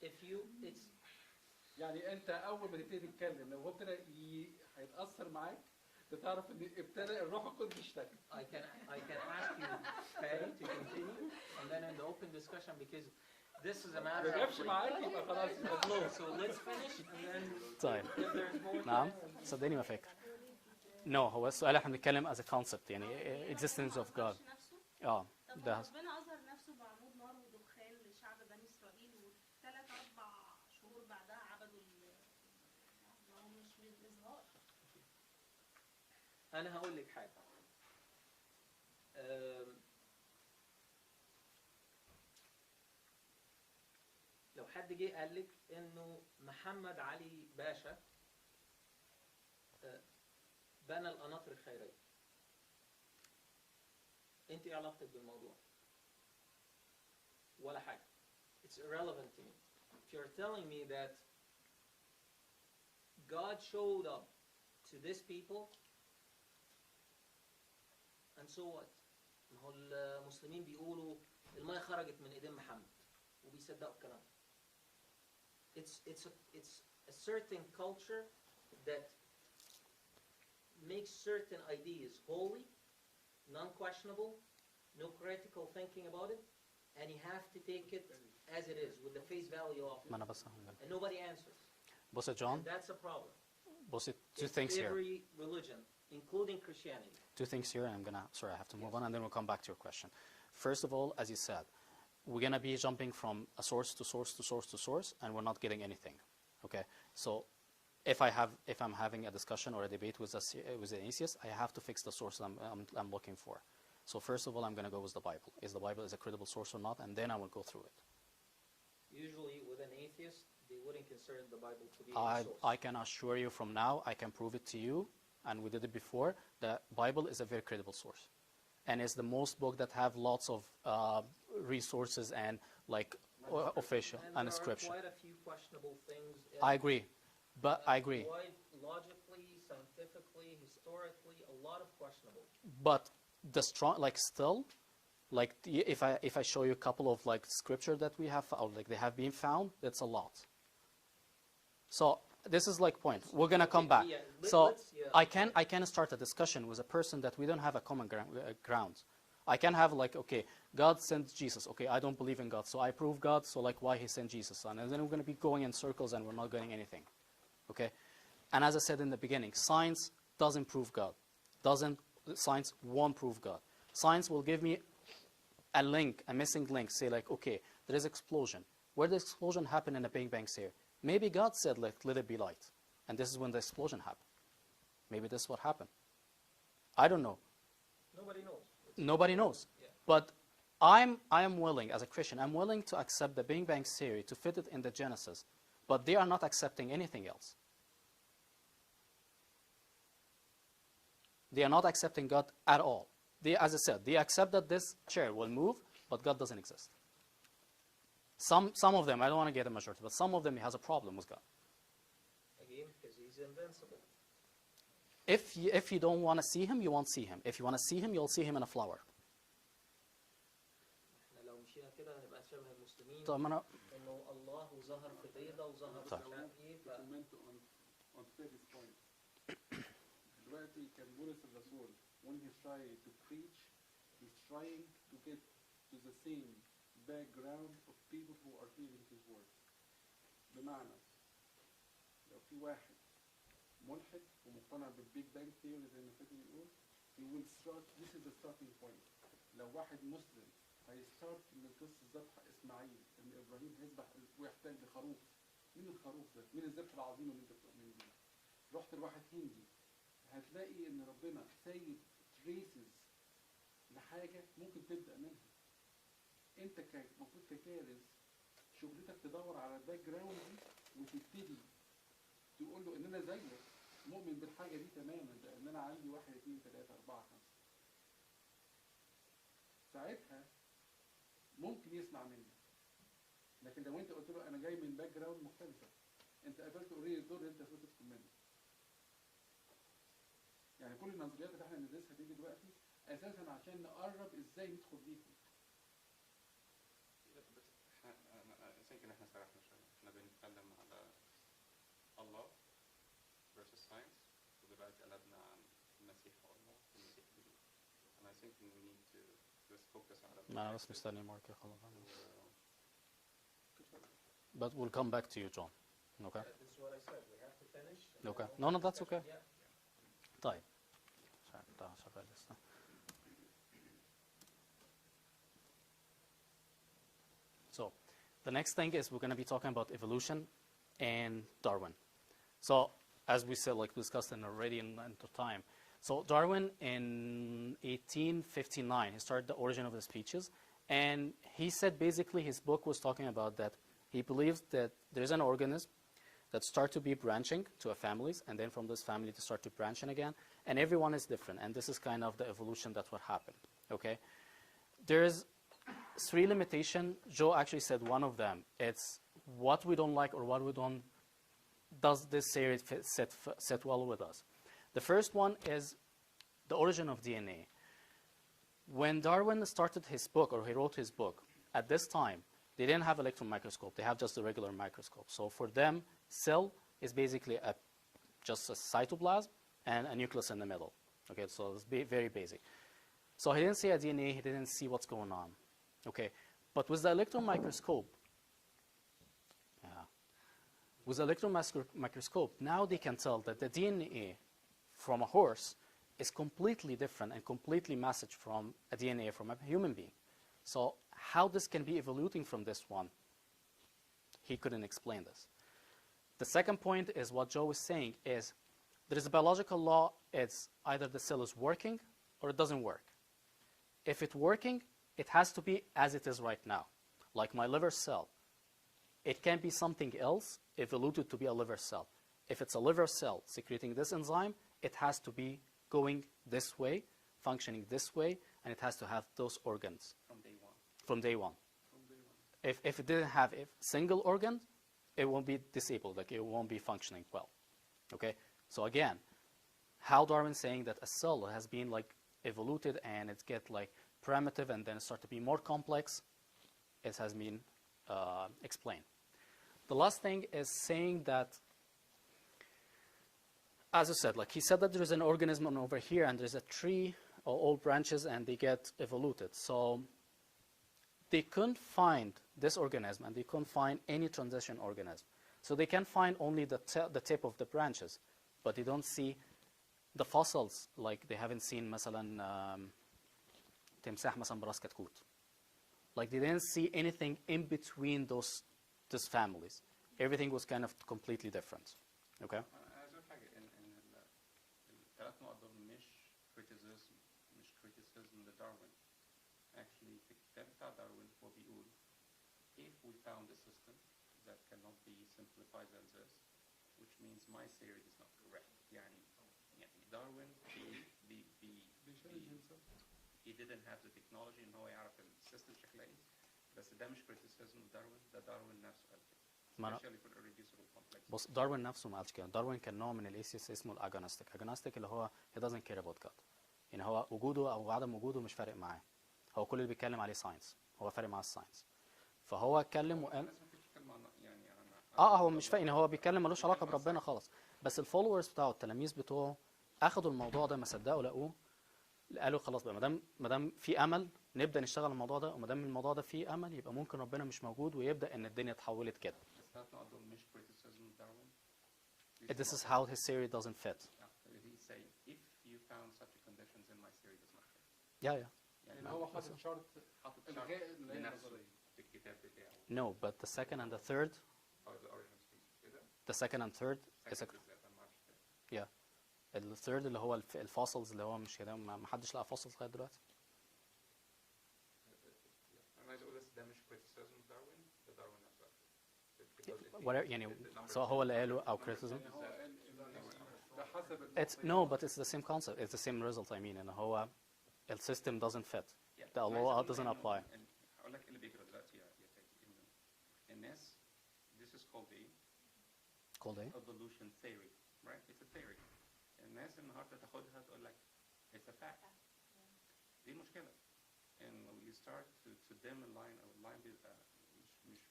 If you, it's يعني انت اول ما تبتدي تتكلم لو هو ابتدى هيتاثر معاك تعرف ان ابتدى الروح القدس يشتغل. I can ask you, Patty, to continue, and then in the open discussion, because this is a matter ما جابش معاك يبقى خلاص يبقى flow. So let's finish, and then طيب if there's more نعم time, صدقني ما فاكر. No هو السؤال احنا بنتكلم as a concept يعني existence of God. اه طب ده ربنا أظهر نفسه بعمود نار ودخان لشعب بني إسرائيل وثلاث أربع شهور بعدها عبدوا ما هو مش إظهار. أنا هقول لك حاجة. لو حد جه قال لك إنه محمد علي باشا بنى القناطر الخيرية، أنت إيه علاقتك بالموضوع؟ ولا حاجة. It's irrelevant to me. If you're telling me that God showed up to this people, and so what? ما هو المسلمين بيقولوا المية خرجت من ايدين محمد وبيصدقوا الكلام. It's a certain culture that makes certain ideas holy, non-questionable, no critical thinking about it, and you have to take it as it is with the face value of ما it. انا بس And nobody answers. بص يا جون And that's a problem. بص two It's things here. every religion, including Christianity. Two things here, and I have to move on, and then we'll come back to your question. First of all, as you said, we're going to be jumping from a source to source to source to source, and we're not getting anything. Okay, so if I'm having a discussion or a debate with an atheist, I have to fix the source I'm looking for. So first of all, I'm going to go with the Bible. Is the Bible a credible source or not? And then I will go through it. Usually, with an atheist, they wouldn't consider the Bible to be a source. I can assure you from now, I can prove it to you, and we did it before, the Bible is a very credible source. And it's the most book that have lots of resources and like official and scripture. There are quite a few questionable things. I agree, but I agree. Quite logically, scientifically, historically, a lot of questionable. But the strong, like still, like if I show you a couple of like scripture that we have, or like they have been found, that's a lot. So this is like point. We're gonna come back. Yeah, So yeah. I can start a discussion with a person that we don't have a common ground. I can have like, okay, God sent Jesus. Okay, I don't believe in God, so I prove God. So like, why He sent Jesus? And then we're gonna be going in circles, and we're not getting anything. Okay, and as I said in the beginning, science doesn't prove God. Science won't prove God. Science will give me a link, a missing link. Say like, okay, there is explosion. Where did the explosion happen in the Big Bang Theory? Maybe God said, like, let it be light. And this is when the explosion happened. Maybe this is what happened. I don't know. Nobody knows. Nobody knows. Yeah. But I am willing, as a Christian, I'm willing to accept the Big Bang Theory to fit it in the Genesis. But they are not accepting anything else. They are not accepting God at all. They, as I said, they accept that this chair will move, but God doesn't exist. Some of them, I don't want to get a majority, but some of them, he has a problem with God. Again, because he's invincible. If you don't want to see him, you won't see him. If you want to see him, you'll see him in a flower. احنا لو مشينا كده هنبقى شبه المسلمين. طب ما أنا انه الله ظهر في بيضة وظهر في طيب. مش عارف ايه. comment on Freddy's point. دلوقتي كان بولس الرسول when he's trying to preach, he's trying to get to the same background of people who are hearing his words. بمعنى لو في واحد ملحد ومقتنع بالبيج بانج ثيوري زي ما فادي بيقول, he will start, this is the starting point. لو واحد مسلم هيستارت من قصة ذبح اسماعيل ان ابراهيم هيذبح ويحتاج لخروف. مين الخروف ده؟ مين الذبح العظيم اللي انت بتؤمن بيه؟ رحت لواحد هندي هتلاقي ان ربنا سايب تريسز لحاجه ممكن تبدا منها. انت المفروض ككارث شغلتك تدور على الباك جراوند دي وتبتدي تقول له ان انا زيك مؤمن بالحاجه دي تماما, لان انا عندي 1 2 3 4 5. ساعتها ممكن يسمع منك. لكن لو انت قلت له انا جاي من باك جراوند مختلفه، انت قفلت اوريدي الدور اللي انت المفروض تدخل منه. يعني كل النظريات اللي احنا بندرسها دي دلوقتي اساسا عشان نقرب ازاي ندخل بيهم. بس احنا يمكن احنا سرحنا شويه، احنا بنتكلم على الله versus science، ودلوقتي قلبنا عن المسيح والله المسيح الجديد. and I think we need to just focus على ما أنا بس مستني مارك يخلص. But we'll come back to you, John. Okay? This is what I said. We have to finish. and Okay. then No, that's okay. Yeah. طيب. ده شغال لسه. So, the next thing is we're going to be talking about evolution and Darwin. So, as we said, like we discussed already in the time. So, Darwin in 1859, he started The Origin of the Species. And he said basically his book was talking about that he believes that there's an organism that start to be branching to a families, and then from this family to start to branching again. And everyone is different. And this is kind of the evolution that's what happened. Okay? There's three limitations. Joe actually said one of them. It's what we don't like or what we don't, does this theory sit well with us? The first one is the origin of DNA. When Darwin started his book, or he wrote his book, at this time, they didn't have electron microscope. They have just a regular microscope. So for them, cell is basically just a cytoplasm and a nucleus in the middle. Okay, so it's very basic. So he didn't see a DNA. He didn't see what's going on. Okay, but with the electron microscope, microscope, now they can tell that the DNA from a horse is completely different and completely matched from a DNA from a human being. So how this can be evolving from this one, he couldn't explain this. The second point is what Joe was saying is there is a biological law. It's either the cell is working or it doesn't work. If it's working, it has to be as it is right now. Like my liver cell, it can be something else evolved to be a liver cell. If it's a liver cell secreting this enzyme, it has to be going this way, functioning this way, and it has to have those organs. from day one. From day one. If it didn't have a single organ, it won't be disabled, like it won't be functioning well. Okay? So again, how Darwin's saying that a cell has been like evolved and it's get like primitive and then start to be more complex, it has been explained. The last thing is saying that, as I said, like he said that there is an organism over here and there's a tree or all branches and they get evolved. So they couldn't find this organism and they couldn't find any transition organism. So they can find only the tip of the branches, but they don't see the fossils. Like they haven't seen مثلا تمساح مثلا براس كتكوت. Like they didn't see anything in between those families. Everything was kind of completely different. Okay? عايز اقول حاجه ان الثلاث نقط دول مش criticism لداروين. Actually في الكتاب بتاع داروين هو بيقول if we found a system that cannot be simplified than this, which means my theory is not correct. يعني داروين he didn't have the technology ان هو يعرف السيستم شكلها ايه. بس ده مش criticism لداروين، ده داروين نفسه قال كده. especially for irreducible complexity. بص داروين نفسه ما قالش كده. داروين كان نوع من الايسيس اسمه الاجونستيك. اجونستيك اللي هو he doesn't care about God. يعني هو وجوده او عدم وجوده مش فارق معاه. هو كل اللي بيتكلم عليه ساينس. هو فارق معاه الساينس. فهو اتكلم وقال هو مش فاهم. هو بيتكلم ملوش علاقه بربنا خالص. بس الفولورز بتاعه التلاميذ بتوعه اخذوا الموضوع ده، ما صدقوا لقوه، قالوا خلاص بقى ما دام في امل نبدا نشتغل الموضوع ده، وما دام الموضوع ده فيه امل يبقى ممكن ربنا مش موجود ويبدا ان الدنيا اتحولت كده. This is how his theory doesn't fit. He's saying if you found such conditions in my theory does not fit. Yeah. يعني هو حاطط شرط الغاء لنفسه في الكتاب بتاعه. No, but the second and the third. The second and third is a. Yeah. الثيرد اللي هو الفاصلز اللي هو مش كده، ما حدش لقى فاصلز لغايه دلوقتي. انا عايز اقول ده مش criticism داروين، ده داروين نفسه. يعني سواء هو اللي قاله او criticism. It's no, but it's the same concept. It's the same result. I mean, إن هو السيستم doesn't fit. Yeah, the عايز law أقول doesn't إنه apply. هقول لك إيه اللي بيجرى دلوقتي يا تاجي، إنه الناس this is called a Called a evolution theory, right? It's a theory. الناس النهارده تاخدها تقول لك it's a fact. دي المشكلة. إنه you start to dim a line أو اللاين بيبقى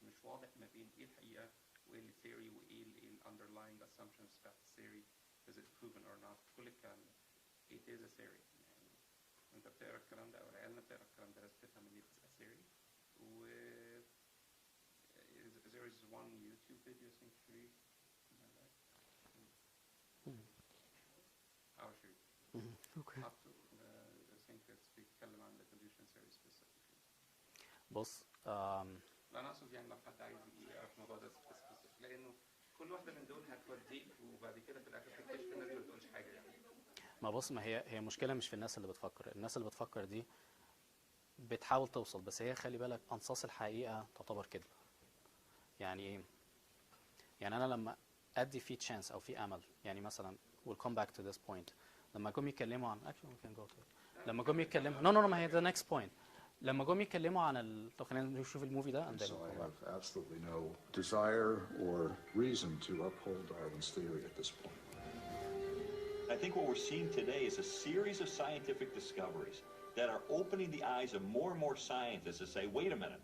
مش واضح ما بين إيه الحقيقة وإيه الثيوري وإيه ال underlying assumptions بتاعت الثيوري. Is it proven or not؟ كل الكلام ده. It is a theory. يعني أنت بتقرا الكلام ده أو عيالنا بتقرا الكلام ده لازم تفهم إن it's a theory. و there is one YouTube video I think free. أو شيء. Okay. Up to I think it's بيتكلم عن evolution theory specifically. بص لا أنا أقصد يعني لو حد عايز يعرف الموضوع ده specific لأنه كل واحدة من دول هتوديك وبعد كده في الآخر تكتشف إنك ما بتقولش حاجة يعني. ما بص، ما هي مشكلة مش في الناس اللي بتفكر. الناس اللي بتفكر دي بتحاول توصل، بس هي خلي بالك أنصاص الحقيقة تعتبر كذب. يعني ايه؟ يعني أنا لما أدي فيه تشانس أو فيه أمل، يعني مثلا we'll come back to this point. لما جم يتكلموا عن actually we can go to it. لما جم يتكلموا no ما هي the next point. لما جم يتكلموا عن طب خلينا نشوف الموفي ده and then So we'll I come back. have absolutely no desire or reason to uphold Darwin's theory at this point. I think what we're seeing today is a series of scientific discoveries that are opening the eyes of more and more scientists to say, wait a minute,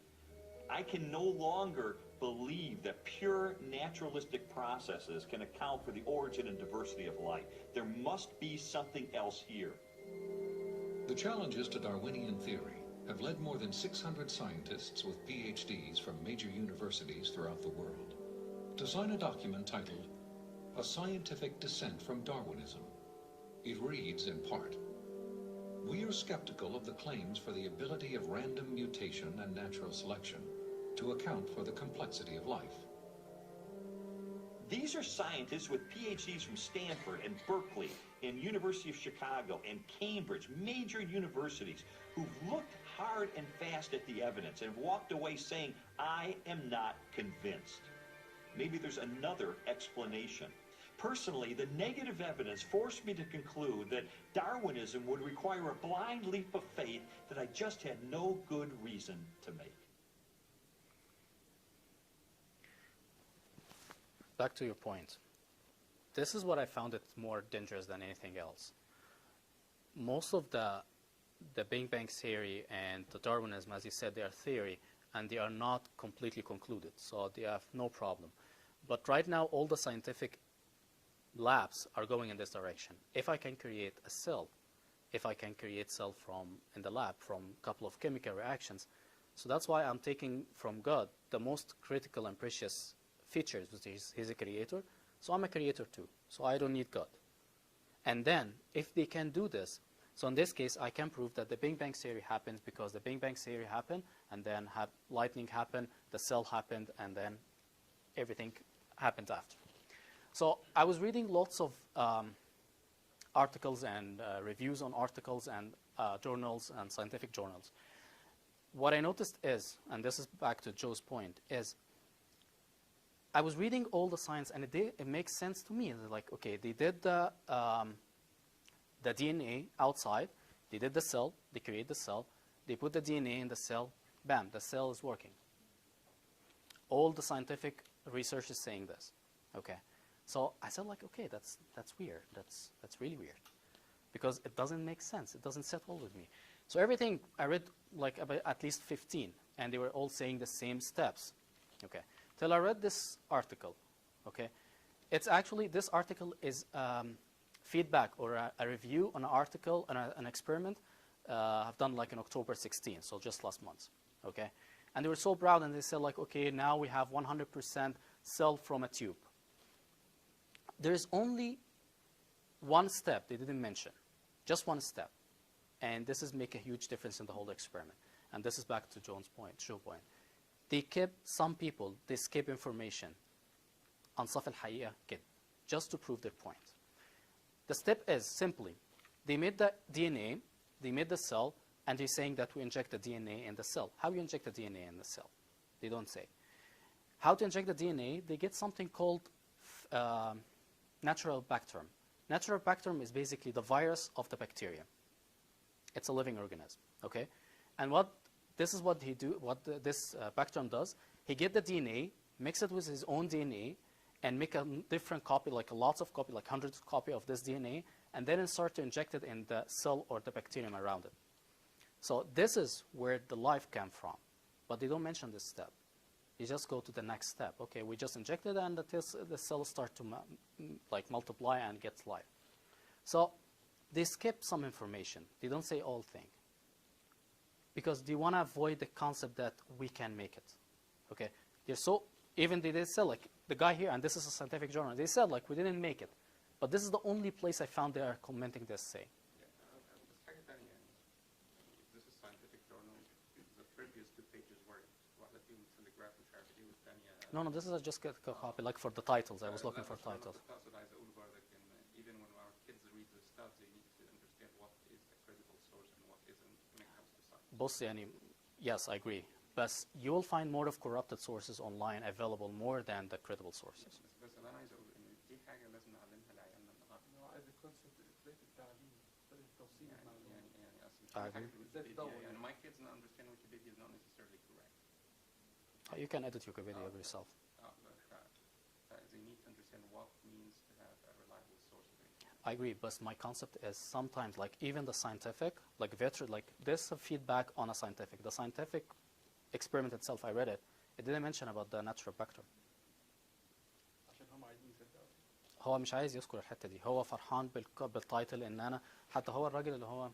I can no longer believe that pure naturalistic processes can account for the origin and diversity of life. There must be something else here. The challenges to Darwinian theory have led more than 600 scientists with PhDs from major universities throughout the world to sign a document titled A Scientific Dissent from Darwinism. It reads in part, "We are skeptical of the claims for the ability of random mutation and natural selection to account for the complexity of life." These are scientists with PhDs from Stanford and Berkeley and University of Chicago and Cambridge, major universities, who've looked hard and fast at the evidence and walked away saying, I am not convinced. Maybe there's another explanation. Personally, the negative evidence forced me to conclude that Darwinism would require a blind leap of faith that I just had no good reason to make. Back to your point. This is what I found it more dangerous than anything else. Most of the Big Bang theory and the Darwinism, as you said, they are theory and they are not completely concluded, so they have no problem. But right now, all the scientific labs are going in this direction. If I can create a cell, if I can create cell in the lab from a couple of chemical reactions, so that's why I'm taking from God the most critical and precious features, which is he's a creator, so I'm a creator too, so I don't need God. And then, if they can do this, so in this case, I can prove that the Big Bang theory happened because the Big Bang theory happened, and then lightning happened, the cell happened, and then everything happened after. So I was reading lots of articles and reviews on articles and journals and scientific journals. What I noticed is, and this is back to Joe's point, is I was reading all the science, and it makes sense to me. Like, okay, they did the DNA outside, they did the cell, they create the cell, they put the DNA in the cell, bam, the cell is working. All the scientific research is saying this, okay. So I said, like, okay, that's weird. That's really weird, because it doesn't make sense. It doesn't settle with me. So everything I read, like about at least 15, and they were all saying the same steps, okay. Till I read this article, okay. It's actually, this article is feedback or a review on an article on an experiment I've done like in October 16, so just last month, okay. And they were so proud, and they said, like, okay, now we have 100% cell from a tube. There is only one step they didn't mention, just one step. And this is make a huge difference in the whole experiment. And this is back to Joe's point. They kept some people, they skip information on صف الحقيقة كده, just to prove their point. The step is simply, they made the DNA, they made the cell, and they're saying that we inject the DNA in the cell. How you inject the DNA in the cell? They don't say. How to inject the DNA? They get something called natural bacterium. Natural bacterium is basically the virus of the bacterium. It's a living organism, okay? And this is what this Bactrim does. He get the DNA, mix it with his own DNA, and make a different copy, like lots of copy, like hundreds of copy of this DNA, and then start to inject it in the cell or the bacterium around it. So this is where the life came from, but they don't mention this step. You just go to the next step. Okay, we just injected, and the cells start to multiply and get life. So they skip some information. They don't say all thing, because they want to avoid the concept that we can make it. Okay, even they said, like the guy here, and this is a scientific journal, they said like we didn't make it, but this is the only place I found they are commenting this say. بس حاجة تانية يعني this is scientific journal. The previous 2 pages were واحدة فيهم telegraph مش عارف ايه والتانية. No, this is just a copy, like for the titles. I was looking for titles. أقصد عايز أقول برضك إن even when our kids read the stuff, they need to understand what is a credible source and what isn't when it comes to science. بص يعني, yes, I agree. But you will find more of corrupted sources online available more than the credible sources. بس اللي أنا عايز أقول إن دي حاجة لازم نعلمها لعيالنا النهاردة. إنه عايز الكونسبت طريقة التعليم، طريقة توصيل المعلومة. يعني أصل I في حاجة agree. في ويكيبيديا يعني my kids not understand Wikipedia is not necessarily correct. You can edit Wikipedia yourself. But they need to understand what means to have a reliable source of information. I agree, but my concept is sometimes like even the scientific, like this feedback on a scientific. The scientific experiment itself, I read it. It didn't mention about the natural bacter. عشان هم عايزين يصدقوا. هو مش عايز يذكر الحتة دي. هو فرحان بالتايتل إن أنا حتى هو الراجل اللي هو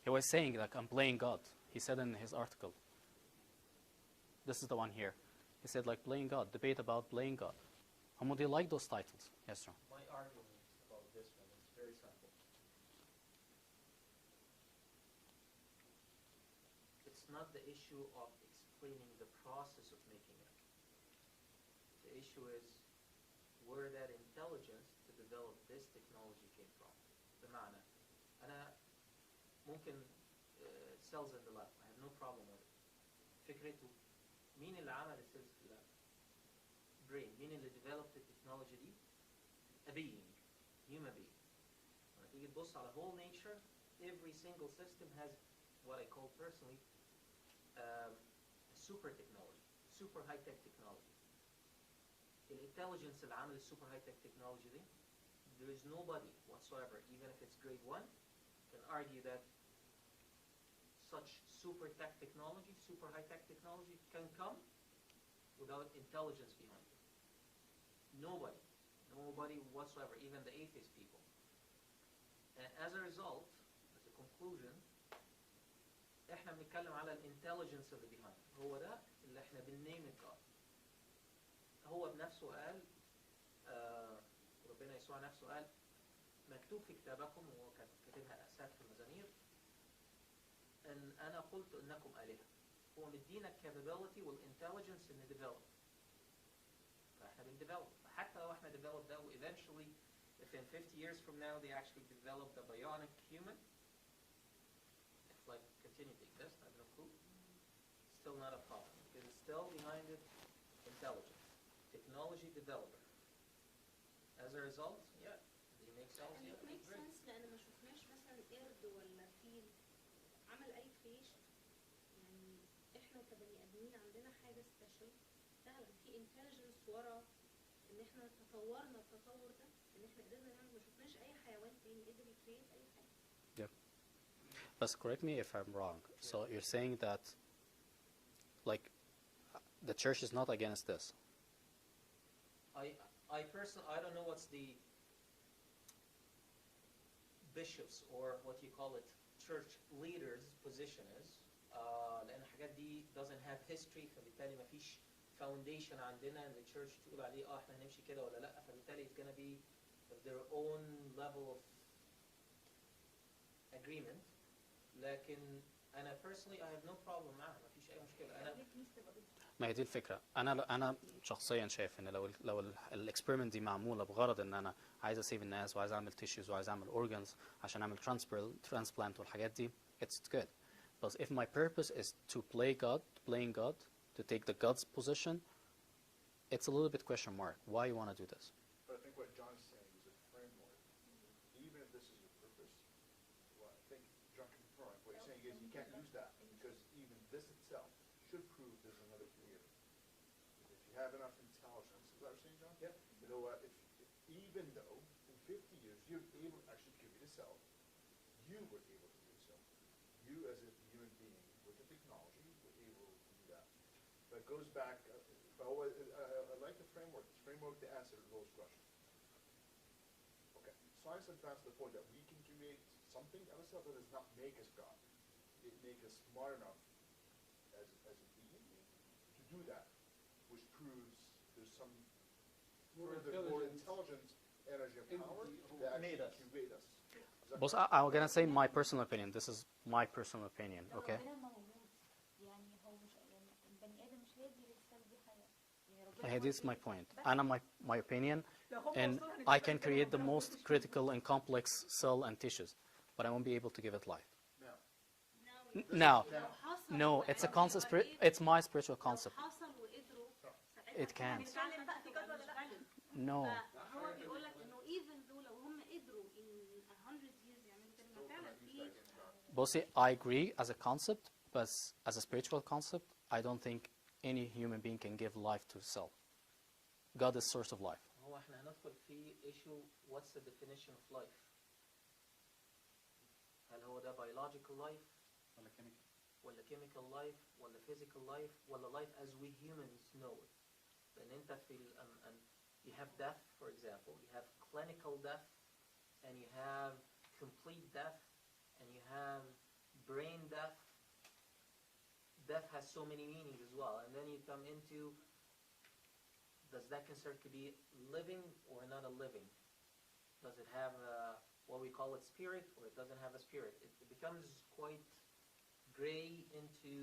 he was saying like I'm playing God. He said in his article. This is the one here. He said like playing God, debate about playing God. They like those titles. Yes, sir. My argument about this one is very simple. It's not the issue of explaining the process of making it. The issue is where that intelligence to develop this technology came from. بمعنى أنا ممكن cells in the lab. I have no problem with it. فكرته مين اللي عمل السيلز في اللاب؟ brain. مين اللي developed التكنولوجي دي؟ a being, human being. لما تيجي تبص على whole nature, every single system has what I call personally super technology, super high tech technology. الintelligence اللي عامل السوبر هاي تك technology دي, there is nobody whatsoever, even if it's grade 1, can argue that such super tech technology, super high tech technology can come without intelligence behind it. Nobody whatsoever, even the atheist people. And as a result, as a conclusion, احنا بنتكلم على الانتليجنس اللي behind. هو ده اللي احنا بننيم God. هو بنفسه قال ربنا يسوع نفسه قال مكتوب في كتابكم، وهو كاتبها اسات في المزامير، ان انا قلت انكم آلهة. هو مدينا الكابابيلتي والانتليجنس ان ديفلوب. فاحنا بنديفلوب. حتى لو احنا develop that, eventually, if in 50 years from now they actually develop the bionic human, if like continue to exist, I have no clue, still not a problem, because it's still behind it intelligence, technology developer. As a result, yeah, they make cells. And it Yeah, makes great. sense لأن ما شفناش مثلا قرد ولا فيل عمل أي creation. يعني إحنا كبني آدمين عندنا حاجة special فعلا في intelligence ورا إن إحنا تطورنا التطور ده، إن إحنا قدرنا نعمل، ما شفناش أي حيوان تاني قدر يكريت أي حاجة. Yeah. But correct me if I'm wrong. So you're saying that, like, the church is not against this. I personally, I don't know what's the bishops or what you call it, church leaders position is. لأن الحاجات دي doesn't have history, فبالتالي ما فيش foundation عندنا ان the church تقول عليه احنا هنمشي كده ولا لا، فبالتالي it's gonna be their own level of agreement. لكن أنا personally I have no problem معها، ما فيش أي مشكلة. أنا ما هي دي الفكرة. أنا شخصيا شايف إن لو الإكسبيرمنت دي معمولة بغرض إن أنا عايز أسيب الناس وعايز أعمل تيشوز وعايز أعمل أورجانز عشان أعمل transplant والحاجات دي, it's good. But if my purpose is to playing God, to take the God's position, it's a little bit question mark. Why you want to do this? But I think what John's saying is a framework. Even if this is your purpose, well, I think John can confirm. What he's saying is you can't use that because enough intelligence. Is that what you're saying, John? Yep. You know what? If even though in 50 years you're able actually to create a cell, you were able to do so. You as a human being with the technology were able to do that. But it goes back. I like the framework. This framework to answer those questions. Okay. Science advanced to the point that we can create something out of cell that does not make us God. It makes us smart enough as a being to do that, which proves there's some further more intelligent energy and power that made actually us. create us. Is that Boss, correct? I'm gonna say my personal opinion. This is my personal opinion. لو Okay. ربنا موجود يعني هو مش يعني البني ادم مش هيدي للسلب دي حياه يعني ربنا Hey, this is my موجود. point. بس أنا my opinion, لو هم and وصلوا I هنتكلم can كده create the ربنا most موجود. critical and complex cell and tissues, but I won't be able to give it life. Now, Now, no, it's a concept. It's my spiritual concept. حصل وقدروا ساعتها It can't. هنتكلم بقى في جد ولا لا No. فهو بيقول لك انه even though لو هم قدروا in 100 years يعملوا كده ما فعلا في Bossy, I agree as a concept, but as a spiritual concept, I don't think any human being can give life to self. God is source of life. هو احنا هندخل في issue what's the definition of life. هل هو ده biological life ولا chemical. ولا chemical life ولا physical life ولا life as we humans know it. لأن أنت في you have death, for example, you have clinical death, and you have complete death, and you have brain death. Death has so many meanings as well, and then you come into, does that consider to be living or not a living? Does it have what we call it spirit, or it doesn't have a spirit? It becomes quite gray into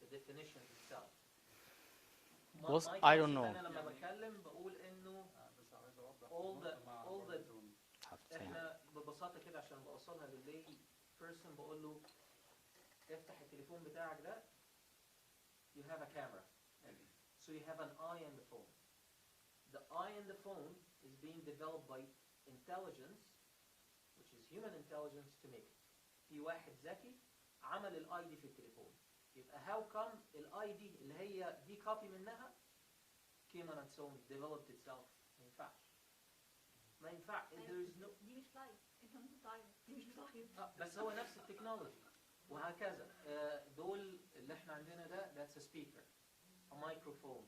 the definition itself. Boss, My I don't concept know. أنا لما بتكلم بقول إنه بس عايز اوضح all the نقطة مع all the برضه احنا ببساطة كده عشان بوصلها للي person بقول له افتح التليفون بتاعك ده you have a camera so you have an eye in the phone. The eye in the phone is being developed by intelligence which is human intelligence to make it. في واحد ذكي عمل الاي دي في التليفون. يبقى how come الاي دي اللي هي دي كوبي منها came on its own developed itself. ما ينفعش. ما ينفع. There is no دي مش لايف انت ممكن تعيط دي مش لايف بس هو نفس التكنولوجي وهكذا. دول اللي احنا عندنا ده that's a speaker, a microphone,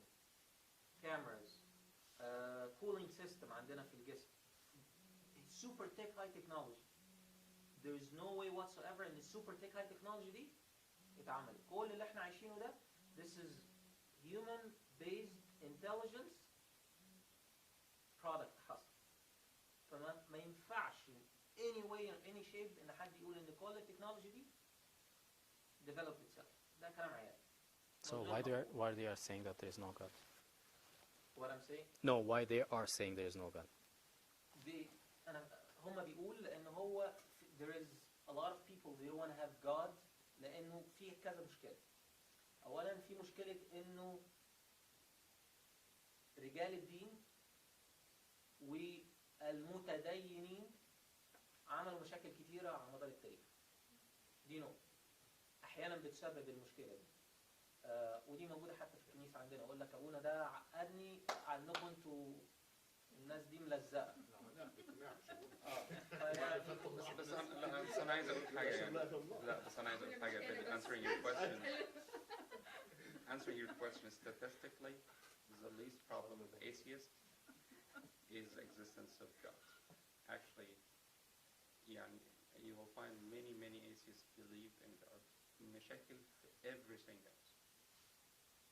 cameras, cooling system عندنا في الجسم. It's super tech high technology. There is no way whatsoever in the super tech high technology دي اتعمل. كل اللي احنا عايشينه ده this is human based intelligence product حصل. فما ينفعش in any way or any shape ان حد يقول ان كل التكنولوجي دي developed itself. ده كلام عيال. So why they are saying that there is no God? What I'm saying No, why they are saying there is no God? هم بيقول لان هو there is a lot of people they don't want to have God لانه في كذا مشكلة. اولا في مشكلة انه رجال الدين والمتدينين عملوا مشاكل كتيرة على مدار التاريخ. دي نقطة احيانا بتسبب المشكلة دي. ودي موجودة حتى في الكنيسة عندنا. اقول لك ابونا ده عقدني عنكم انتوا الناس دي ملزقة. بس انا عايز اقول حاجه يعني لا بس انا عايز اقول حاجه answering your question statistically the least problem with atheists is existence of God. Actually يعني you will find many atheists believe in God. مشاكل في everything else.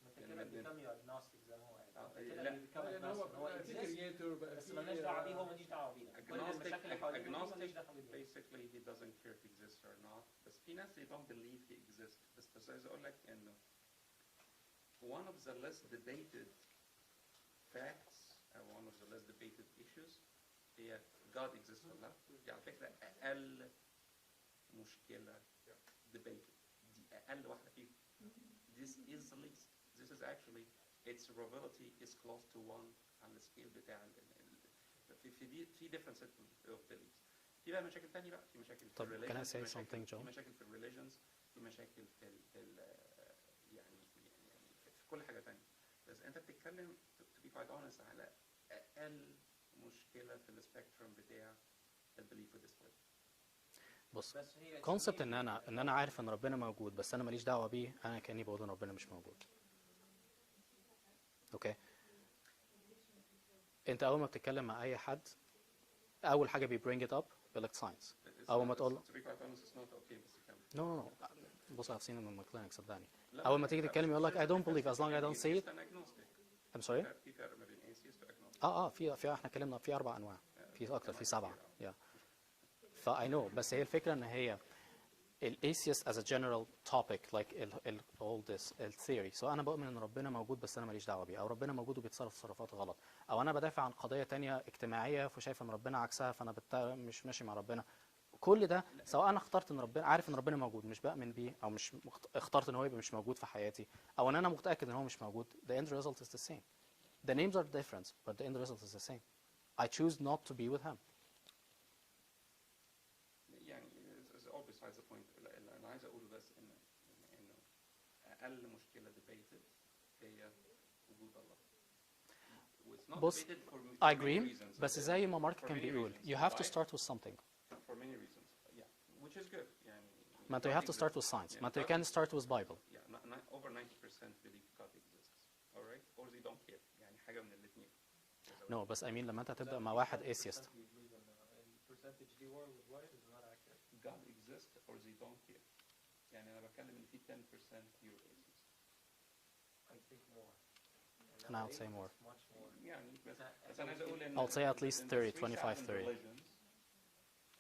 انت كده become agnostic زي ما هو قال. انت كده لا. become agnostic هو exist بس مالناش دعوة بيه هو ماليش دعوة بينا. كل المشاكل اللي حوالينا دي ماليش دعوة بينا. basically he doesn't care if he exists or not. بس في ناس they don't believe he exists. بس عايز اقول لك انه one of the less debated facts and one of the less debated issues هي God exists or not. دي على فكرة أقل مشكلة debated. دي أقل واحدة فيهم. This is the least. This is actually its probability is close to 1 on the scale بتاع في different set of beliefs. في بقى مشاكل تانية بقى. في مشاكل في طب can I say religions. something, John? في مشاكل في religions. في مشاكل في يعني في كل حاجة تانية. بس أنت بتتكلم to مشكله في السبيكترم بتاع البليف والديسبليف. بص بس هي كونسبت ان انا عارف ان ربنا موجود بس انا ماليش دعوه بيه، انا كاني بقول ان ربنا مش موجود. اوكي، انت اول ما بتتكلم مع اي حد اول حاجه بيبرينج ات اب بيقول لك ساينس. اول ما تقول to be quite honest it's not okay بس كمل. نو بص I've seen it in my clinic صدقني. اول ما تيجي تتكلم يقول لك I don't believe as long as I don't see it. I'm sorry. في فرق ما بين atheist و agnostic. في احنا اتكلمنا في 4 انواع، في اكتر، في 7 يا فا I know. بس هي الفكره ان هي ال atheist as a general topic like all this theory. so انا بؤمن ان ربنا موجود بس انا ماليش دعوه بيه، او ربنا موجود وبيتصرف تصرفات غلط، او انا بدافع عن قضيه تانية اجتماعيه فشايف ان ربنا عكسها فانا مش ماشي مع ربنا. كل ده سواء انا اخترت ان ربنا عارف ان ربنا موجود مش بؤمن بيه، او مش اخترت ان هو يبقى مش موجود في حياتي، او ان انا متاكد ان هو مش موجود، the end result is the same. The names are different but the end result is the same. I choose not to be with him. يعني is all besides the point. اللي انا عايز اقوله بس انه اقل مشكله debated هي وجود الله. It's not بص debated for I many agree reasons. بس زي ما مارك For كان many بيقول reasons. you have to Why? start with something. For many reasons. Yeah, which is good. يعني ما انت you have to start with science. ما انت you can start with Bible. Yeah, over 90% believe God exists. All right? Or they don't care. يعني حاجة من الاثنين. No بس I mean لما انت تبدأ مع واحد atheist. percentage دي worldwide is not accurate. God exists or they don't care. يعني أنا بتكلم إن في 10% pure atheists. I think more. And I would say more. Much more. يعني بس أنا عايز أقول إن I'll say at least in the 30, 3,000 25, 30. religions,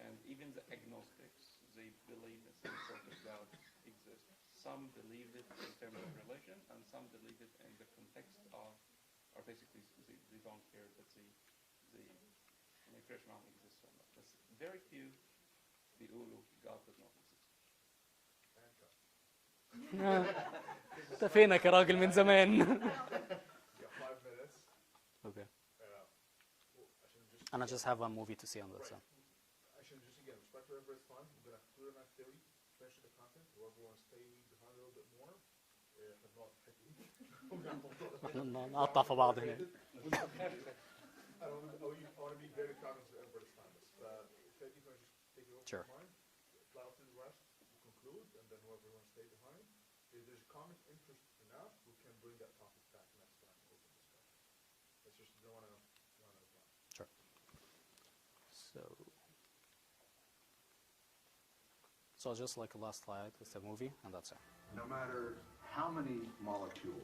and even the agnostics, they believe that some sort of God exists. Some believe it in terms of religion, and some believe it in the context of, or basically they don't care that they ما يفرقش معاهم exists or not. But very few بيقولوا God does not exist. انت فينك يا راجل من زمان. Okay. And I just have one movie to see on that. So. Actually, just again, respect for everybody's time. I'm going to clear that theory, finish the content. Whoever wants to stay behind a little bit more, نقطع في بعض هنا. I want to be very cognizant of everybody's time. Thank you for just taking over Sure. the time. Allow us to the rest to conclude, and then whoever wants to stay behind. If there's common interest enough, we can bring that topic back next time for open discussion. It's just don't want to run out of time. Sure. So just like the last slide, it's a movie, and that's it. No matter how many molecules